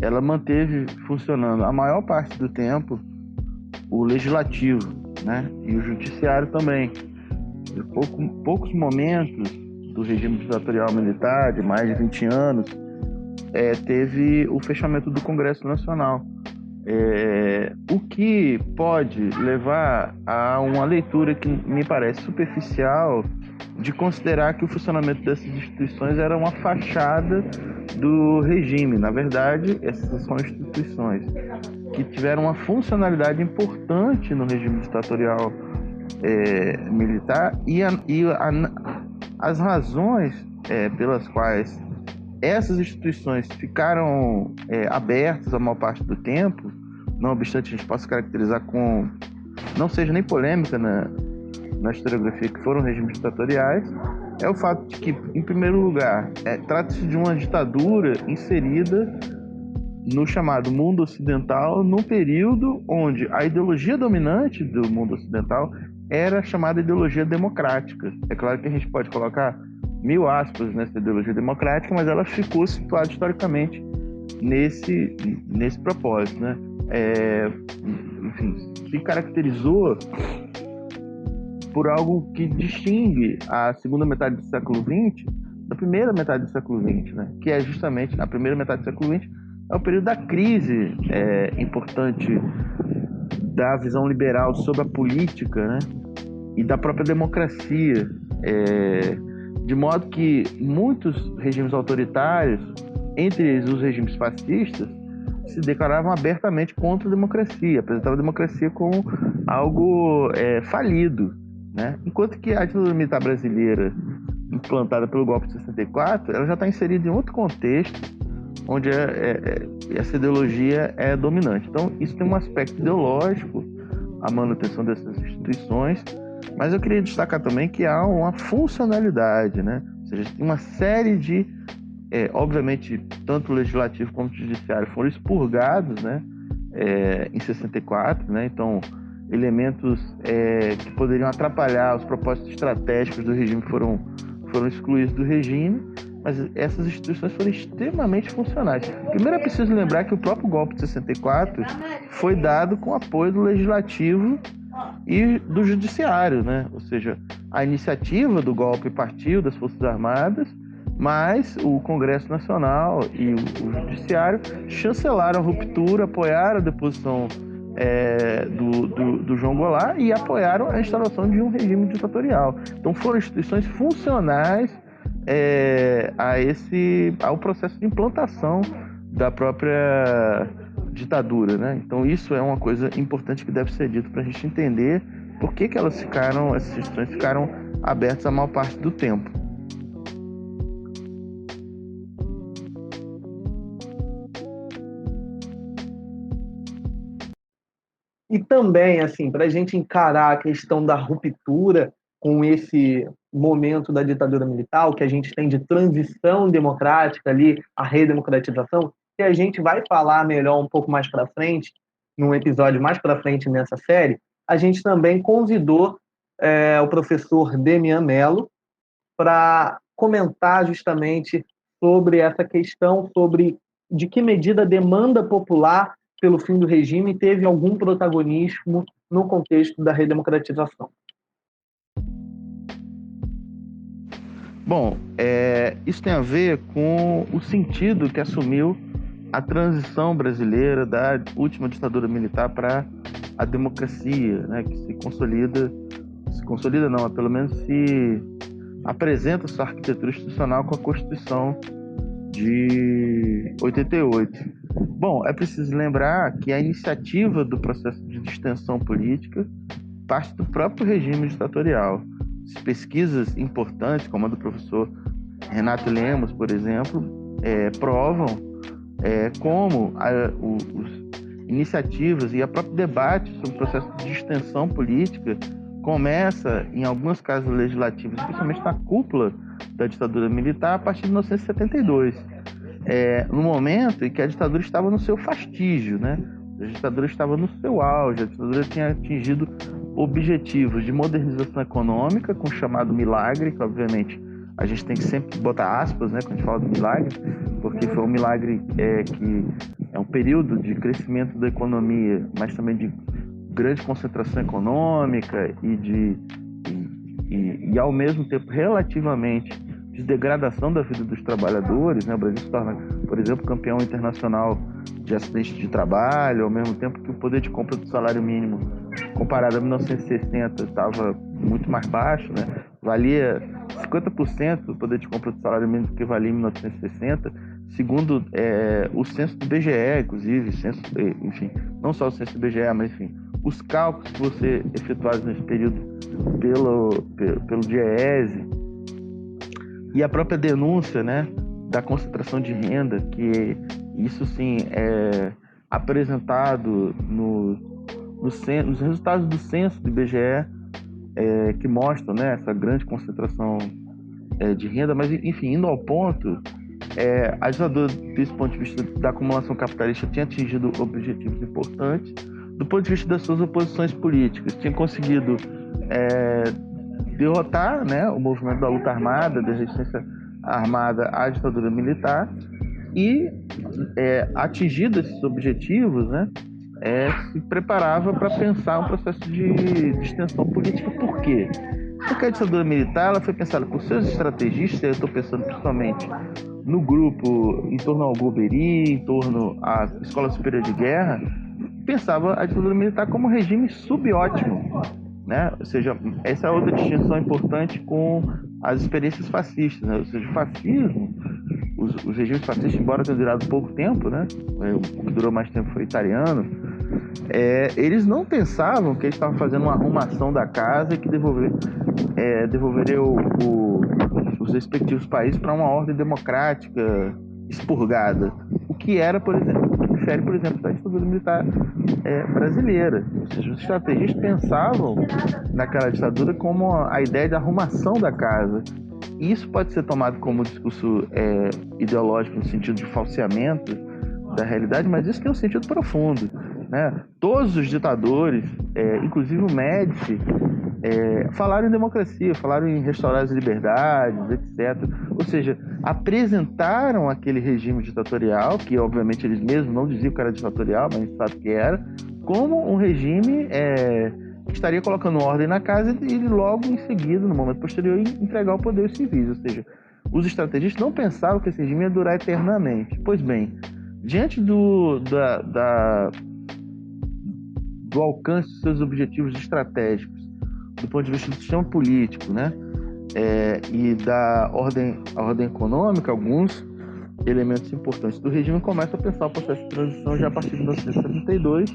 ela manteve funcionando a maior parte do tempo o legislativo, né, e o judiciário também. Poucos momentos do regime ditatorial militar, de mais de 20 anos, teve o fechamento do Congresso Nacional. O que pode levar a uma leitura que me parece superficial de considerar que o funcionamento dessas instituições era uma fachada do regime. Na verdade, essas são instituições que tiveram uma funcionalidade importante no regime ditatorial militar, e as razões pelas quais essas instituições ficaram abertas a maior parte do tempo, não obstante a gente possa caracterizar com, não seja nem polêmica na historiografia, que foram regimes ditatoriais, é o fato de que, em primeiro lugar, trata-se de uma ditadura inserida no chamado mundo ocidental, num período onde a ideologia dominante do mundo ocidental era a chamada ideologia democrática. É claro que a gente pode colocar 1000 aspas nessa ideologia democrática, mas ela ficou situada historicamente nesse propósito, né? Enfim, se caracterizou por algo que distingue a segunda metade do século XX da primeira metade do século XX, né? Que é justamente a primeira metade do século XX é o período da crise importante da visão liberal sobre a política, né? E da própria democracia, de modo que muitos regimes autoritários, entre eles os regimes fascistas, se declaravam abertamente contra a democracia, apresentavam a democracia como algo falido, né? Enquanto que a ditadura militar brasileira, implantada pelo golpe de 64, ela já está inserida em outro contexto, onde essa ideologia é dominante. Então, isso tem um aspecto ideológico, a manutenção dessas instituições, mas eu queria destacar também que há uma funcionalidade, né? Ou seja, tem uma série de, obviamente, tanto o legislativo como o judiciário foram expurgados, né? Em 64, né? Então, elementos que poderiam atrapalhar os propósitos estratégicos do regime foram excluídos do regime, mas essas instituições foram extremamente funcionais. Primeiro é preciso lembrar que o próprio golpe de 64 foi dado com apoio do legislativo e do judiciário, né? Ou seja, a iniciativa do golpe partiu das Forças Armadas, mas o Congresso Nacional e o judiciário chancelaram a ruptura, apoiaram a deposição do João Goulart e apoiaram a instalação de um regime ditatorial. Então foram instituições funcionais ao processo de implantação da própria ditadura, né? Então isso é uma coisa importante que deve ser dito para a gente entender por que essas instituições ficaram abertas a maior parte do tempo. E também, assim, para a gente encarar a questão da ruptura com esse momento da ditadura militar, o que a gente tem de transição democrática ali, a redemocratização, que a gente vai falar melhor um pouco mais para frente, num episódio mais para frente nessa série, a gente também convidou o professor Demian Mello para comentar justamente sobre essa questão, sobre de que medida a demanda popular pelo fim do regime teve algum protagonismo no contexto da redemocratização. Bom, isso tem a ver com o sentido que assumiu a transição brasileira da última ditadura militar para a democracia, né, que se consolida não, mas pelo menos se apresenta sua arquitetura institucional com a Constituição de 88. Bom, é preciso lembrar que a iniciativa do processo de distensão política parte do próprio regime ditatorial. Pesquisas importantes, como a do professor Renato Lemos, por exemplo, provam como os iniciativas e a próprio debate sobre o processo de extensão política começa, em alguns casos legislativos, especialmente na cúpula da ditadura militar, a partir de 1972. No momento em que a ditadura estava no seu fastígio, né? A ditadura estava no seu auge, a ditadura tinha atingido objetivos de modernização econômica, com o chamado milagre, que obviamente a gente tem que sempre botar aspas, né, quando a gente fala do milagre, porque foi um milagre que é um período de crescimento da economia, mas também de grande concentração econômica e ao mesmo tempo relativamente de degradação da vida dos trabalhadores, né? O Brasil se torna, por exemplo, campeão internacional de acidentes de trabalho, ao mesmo tempo que o poder de compra do salário mínimo, comparado a 1960, estava muito mais baixo, né? Valia 50% do poder de compra do salário mínimo que valia em 1960, segundo o censo do BGE, inclusive, enfim, não só o censo do BGE, mas enfim, os cálculos que você efetuados nesse período pelo DIEESE, e a própria denúncia, né, da concentração de renda, que isso sim é apresentado nos resultados do censo do IBGE, que mostram, né, essa grande concentração de renda, mas enfim, indo ao ponto, a ditadura, desse ponto de vista da acumulação capitalista, tinha atingido objetivos importantes. Do ponto de vista das suas oposições políticas, tinha conseguido derrotar, né, o movimento da luta armada, da resistência armada à ditadura militar, e atingido esses objetivos, né, se preparava para pensar um processo de extensão política. Por quê? Porque a ditadura militar ela foi pensada por seus estrategistas, eu estou pensando principalmente no grupo em torno ao Golbery, em torno à Escola Superior de Guerra, pensava a ditadura militar como um regime subótimo, né? Ou seja, essa é outra distinção importante com as experiências fascistas, né? Ou seja, o fascismo, os regimes fascistas, embora tenham durado pouco tempo, né? O que durou mais tempo foi o italiano, eles não pensavam que eles estavam fazendo uma arrumação da casa e que devolveria os respectivos países para uma ordem democrática expurgada, o que era, por exemplo, difere, por exemplo, da ditadura militar brasileira. Ou seja, os estrategistas pensavam naquela ditadura como a ideia de arrumação da casa. E isso pode ser tomado como discurso ideológico no sentido de falseamento da realidade, mas isso tem um sentido profundo, né? Todos os ditadores, inclusive o Médici, falaram em democracia, falaram em restaurar as liberdades, etc. Ou seja, apresentaram aquele regime ditatorial, que obviamente eles mesmos não diziam que era ditatorial, mas a gente sabe que era, como um regime que estaria colocando ordem na casa e logo em seguida, no momento posterior, entregar o poder aos civis. Ou seja, os estrategistas não pensavam que esse regime ia durar eternamente. Pois bem, diante do alcance dos seus objetivos estratégicos, do ponto de vista do sistema político, né, e da ordem econômica, alguns elementos importantes do regime começam a pensar o processo de transição já a partir de 1972,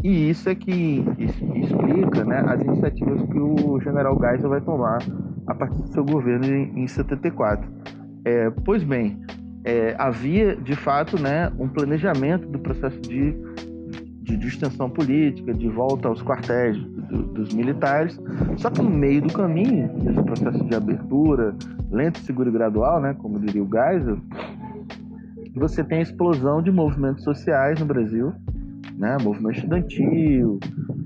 e isso é que explica, né, as iniciativas que o general Geisel vai tomar a partir do seu governo em 74. Pois bem, havia de fato, né, um planejamento do processo de extensão política, de volta aos quartéis dos militares, só que no meio do caminho, desse processo de abertura, lento, seguro e gradual, né, como diria o Geisel, você tem a explosão de movimentos sociais no Brasil, né, movimento estudantil,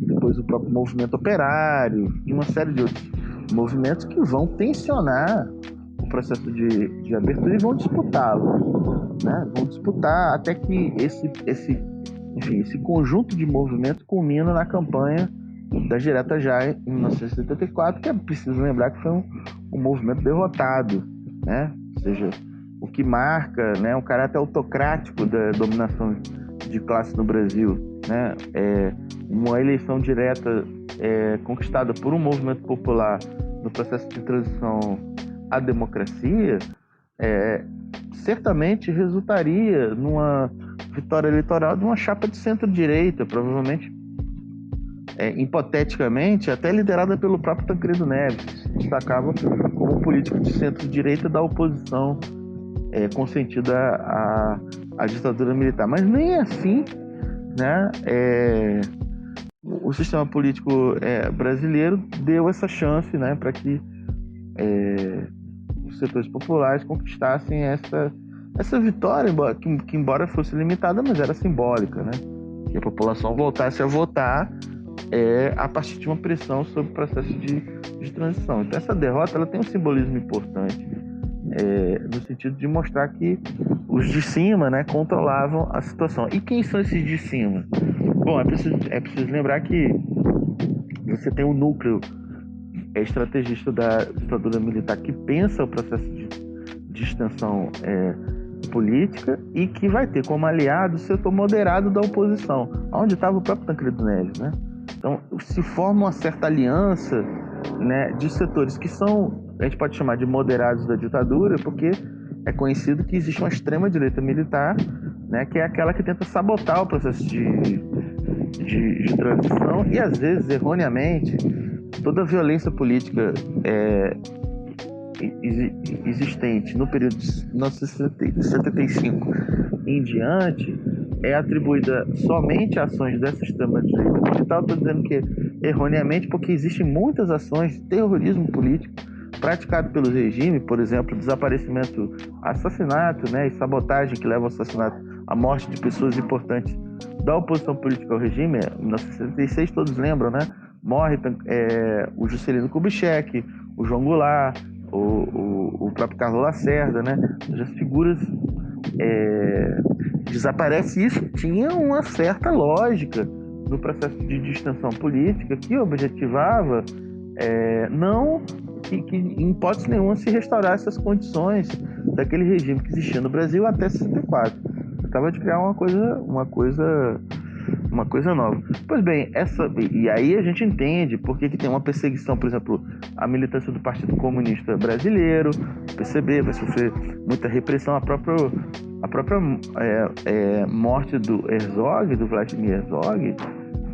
depois o próprio movimento operário, e uma série de outros movimentos que vão tensionar o processo de abertura e vão disputá-lo, né, vão disputar até que esse conjunto de movimentos culmina na campanha das Diretas Já em 1974, que é preciso lembrar que foi um movimento derrotado, né? Ou seja, o que marca, né, um caráter autocrático da dominação de classe no Brasil, né? Uma eleição direta conquistada por um movimento popular no processo de transição à democracia, certamente resultaria numa vitória eleitoral de uma chapa de centro-direita, provavelmente hipoteticamente, até liderada pelo próprio Tancredo Neves, que se destacava como político de centro-direita da oposição consentida à ditadura militar. Mas nem assim, né, o sistema político brasileiro deu essa chance, né, para que os setores populares conquistassem essa vitória, que embora fosse limitada, mas era simbólica, né? Que a população voltasse a votar a partir de uma pressão sobre o processo de transição. Então essa derrota ela tem um simbolismo importante, no sentido de mostrar que os de cima, né, controlavam a situação. E quem são esses de cima? Bom, é preciso lembrar que você tem um núcleo estrategista da ditadura militar que pensa o processo de extensão política e que vai ter como aliado o setor moderado da oposição, onde estava o próprio Tancredo Neves, né? Então se forma uma certa aliança, né, de setores que são, a gente pode chamar de moderados da ditadura, porque é conhecido que existe uma extrema-direita militar, né, que é aquela que tenta sabotar o processo de transição e, às vezes, erroneamente, toda a violência política existente no período de 1975 em diante é atribuída somente a ações dessa extrema-direita militar. Estou dizendo que erroneamente, porque existem muitas ações de terrorismo político praticado pelo regime, por exemplo, desaparecimento, assassinato, né, e sabotagem que leva ao assassinato, à morte de pessoas importantes da oposição política ao regime. Em 1966, todos lembram, né? Morre o Juscelino Kubitschek, o João Goulart, o próprio Carlos Lacerda, né? As figuras desaparece. Isso tinha uma certa lógica no processo de distensão política que objetivava não que em hipótese nenhuma se restaurasse as condições daquele regime que existia no Brasil até 64. Tratava de criar uma coisa nova. Pois bem, e aí a gente entende por que tem uma perseguição, por exemplo, a militância do Partido Comunista Brasileiro, o PCB vai sofrer muita repressão, a própria morte do Herzog, do Vladimir Herzog,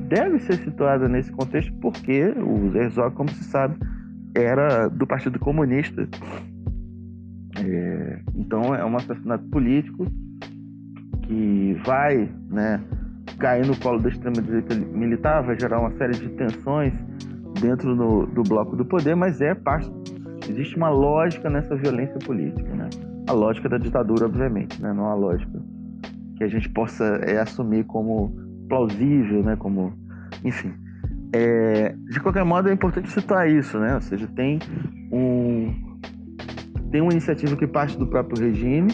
deve ser situada nesse contexto porque o Herzog, como se sabe, era do Partido Comunista. Então é um assassinato político que vai, né, cair no colo da extrema-direita militar, vai gerar uma série de tensões dentro do bloco do poder, mas existe uma lógica nessa violência política, né? A lógica da ditadura, obviamente, né? Não a lógica que a gente possa assumir como plausível, né? Como, enfim. De qualquer modo, é importante situar isso, né? Ou seja, tem uma iniciativa que parte do próprio regime,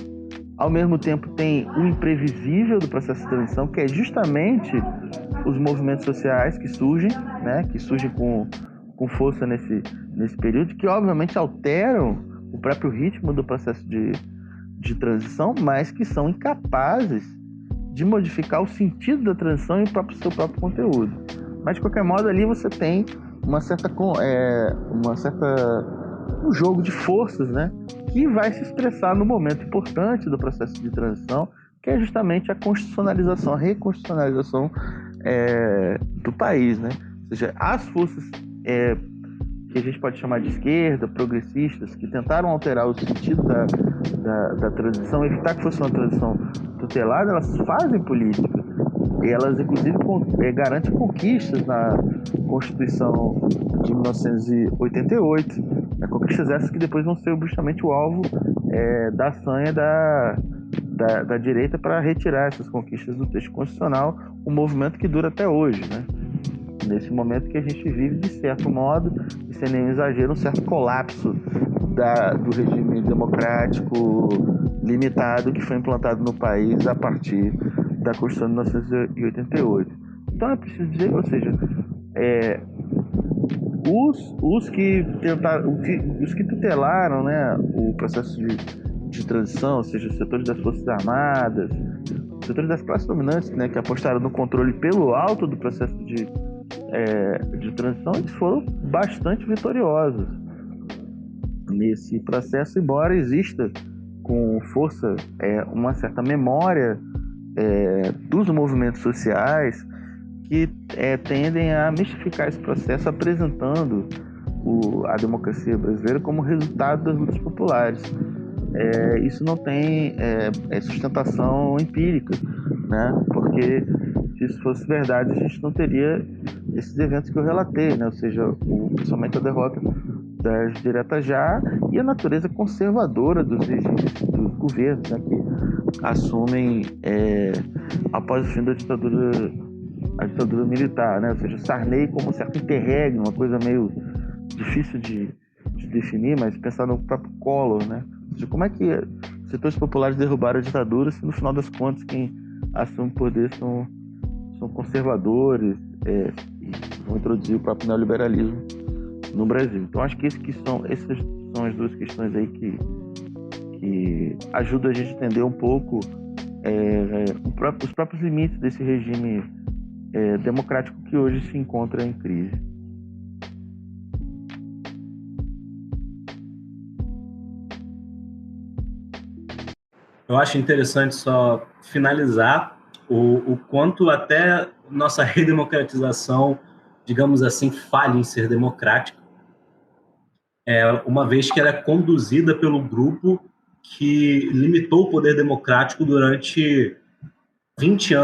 ao mesmo tempo tem o imprevisível do processo de transição, que é justamente os movimentos sociais que surgem, né? Que surgem com força nesse período, que obviamente alteram o próprio ritmo do processo de transição, mas que são incapazes de modificar o sentido da transição e seu próprio conteúdo. Mas, de qualquer modo, ali você tem um jogo de forças, né, que vai se expressar no momento importante do processo de transição, que é justamente a constitucionalização, a reconstitucionalização do país, né? Ou seja, as forças que a gente pode chamar de esquerda, progressistas, que tentaram alterar o sentido da transição, evitar que fosse uma transição tutelada, elas fazem política. E elas, inclusive, garantem conquistas na Constituição de 1988, conquistas essas que depois vão ser justamente o alvo da sanha da direita para retirar essas conquistas do texto constitucional, um movimento que dura até hoje, né? Nesse momento que a gente vive, de certo modo, e sem nenhum exagero, um certo colapso do regime democrático limitado que foi implantado no país a partir da Constituição de 1988. Então é preciso dizer, ou seja, os que tutelaram, né, o processo de transição, ou seja, os setores das Forças Armadas, os setores das classes dominantes, né, que apostaram no controle pelo alto do processo de transição, eles foram bastante vitoriosos nesse processo, embora exista com força uma certa memória dos movimentos sociais que tendem a mistificar esse processo, apresentando a democracia brasileira como resultado das lutas populares. Isso não tem sustentação empírica, né? Porque se isso fosse verdade, a gente não teria esses eventos que eu relatei, né? Ou seja, principalmente a derrota das diretas já e a natureza conservadora dos regimes, dos governos, né, que assumem após o fim da ditadura militar, né? Ou seja, Sarney como um certo interregno, uma coisa meio difícil de definir, mas pensar no próprio Collor, né? Ou seja, como é que setores populares derrubaram a ditadura se no final das contas quem assume o poder são conservadores e vão introduzir o próprio neoliberalismo no Brasil. Então acho que essas são as duas questões aí que ajudam a gente a entender um pouco os próprios limites desse regime democrático que hoje se encontra em crise. Eu acho interessante só finalizar o quanto até nossa redemocratização, digamos assim, falha em ser democrática, uma vez que ela é conduzida pelo grupo que limitou o poder democrático durante 21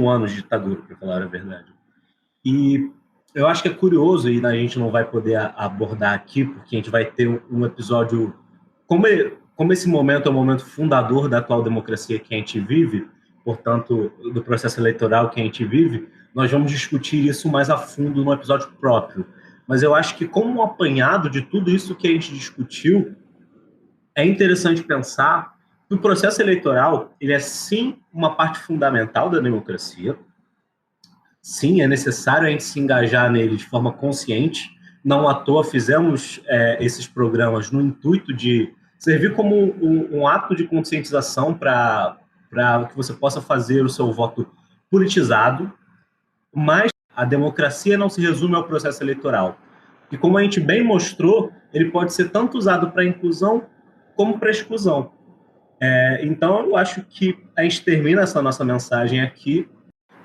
anos de ditadura, para falar a verdade. E eu acho que é curioso, e a gente não vai poder abordar aqui, porque a gente vai ter um episódio... Como esse momento é o momento fundador da atual democracia que a gente vive, portanto, do processo eleitoral que a gente vive, nós vamos discutir isso mais a fundo no episódio próprio. Mas eu acho que, como um apanhado de tudo isso que a gente discutiu, é interessante pensar que o processo eleitoral ele é, sim, uma parte fundamental da democracia. Sim, é necessário a gente se engajar nele de forma consciente. Não à toa fizemos esses programas no intuito de servir como um ato de conscientização para que você possa fazer o seu voto politizado, mas a democracia não se resume ao processo eleitoral. E como a gente bem mostrou, ele pode ser tanto usado para inclusão como para exclusão. Então, eu acho que a gente termina essa nossa mensagem aqui.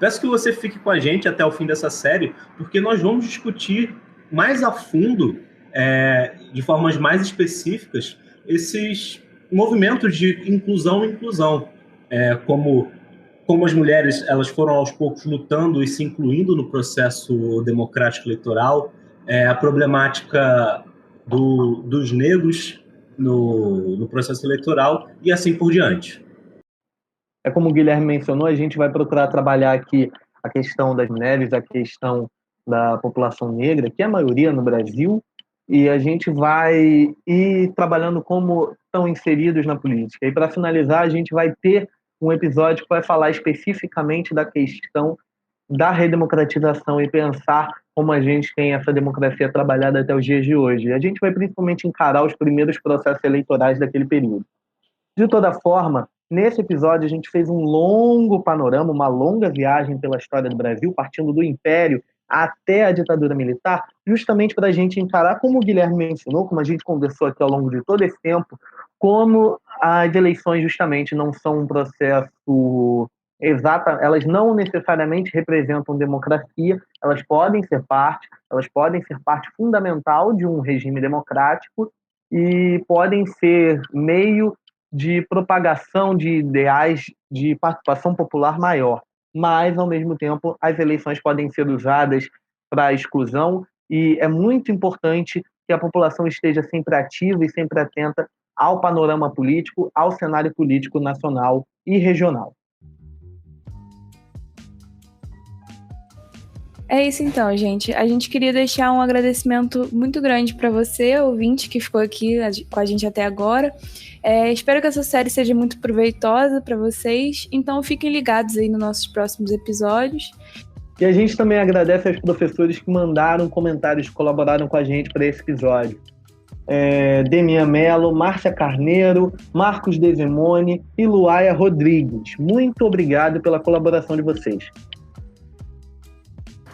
Peço que você fique com a gente até o fim dessa série, porque nós vamos discutir mais a fundo, de formas mais específicas, esses movimentos de inclusão, como as mulheres elas foram aos poucos lutando e se incluindo no processo democrático eleitoral, a problemática dos negros no processo eleitoral e assim por diante. Como o Guilherme mencionou, a gente vai procurar trabalhar aqui a questão das mulheres, a questão da população negra, que é a maioria no Brasil, e a gente vai ir trabalhando como estão inseridos na política. E para finalizar, a gente vai ter um episódio que vai falar especificamente da questão da redemocratização e pensar como a gente tem essa democracia trabalhada até os dias de hoje. A gente vai principalmente encarar os primeiros processos eleitorais daquele período. De toda forma, nesse episódio a gente fez um longo panorama, uma longa viagem pela história do Brasil, partindo do Império até a ditadura militar, justamente para a gente encarar, como o Guilherme mencionou, como a gente conversou aqui ao longo de todo esse tempo, como as eleições justamente não são um processo exato, elas não necessariamente representam democracia, elas podem ser parte fundamental de um regime democrático e podem ser meio de propagação de ideais de participação popular maior. Mas, ao mesmo tempo, as eleições podem ser usadas para exclusão e é muito importante que a população esteja sempre ativa e sempre atenta ao panorama político, ao cenário político nacional e regional. É isso então, gente. A gente queria deixar um agradecimento muito grande para você, ouvinte, que ficou aqui com a gente até agora. Espero que essa série seja muito proveitosa para vocês, então fiquem ligados aí nos nossos próximos episódios. E a gente também agradece aos professores que mandaram comentários, colaboraram com a gente para esse episódio. Demian Mello, Márcia Carneiro, Marcos Desimone e Luaia Rodrigues. Muito obrigado pela colaboração de vocês.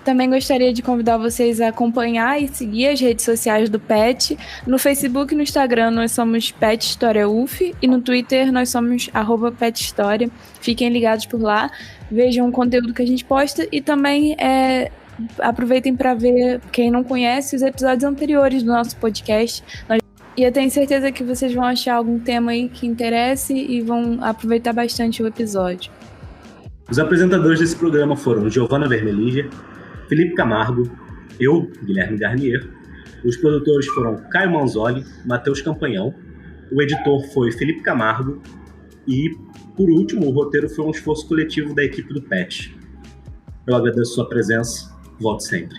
Também gostaria de convidar vocês a acompanhar e seguir as redes sociais do PET. No Facebook e no Instagram nós somos PET História UF e no Twitter nós somos @PET História. Fiquem ligados por lá, vejam o conteúdo que a gente posta e também aproveitem para ver, quem não conhece, os episódios anteriores do nosso podcast. E eu tenho certeza que vocês vão achar algum tema aí que interesse e vão aproveitar bastante o episódio. Os apresentadores desse programa foram Giovana Vermelígia, Felipe Camargo, eu, Guilherme Garnier. Os produtores foram Caio Manzoli, Matheus Campanhão. O editor foi Felipe Camargo. E, por último, o roteiro foi um esforço coletivo da equipe do PET. Eu agradeço sua presença. Volte sempre.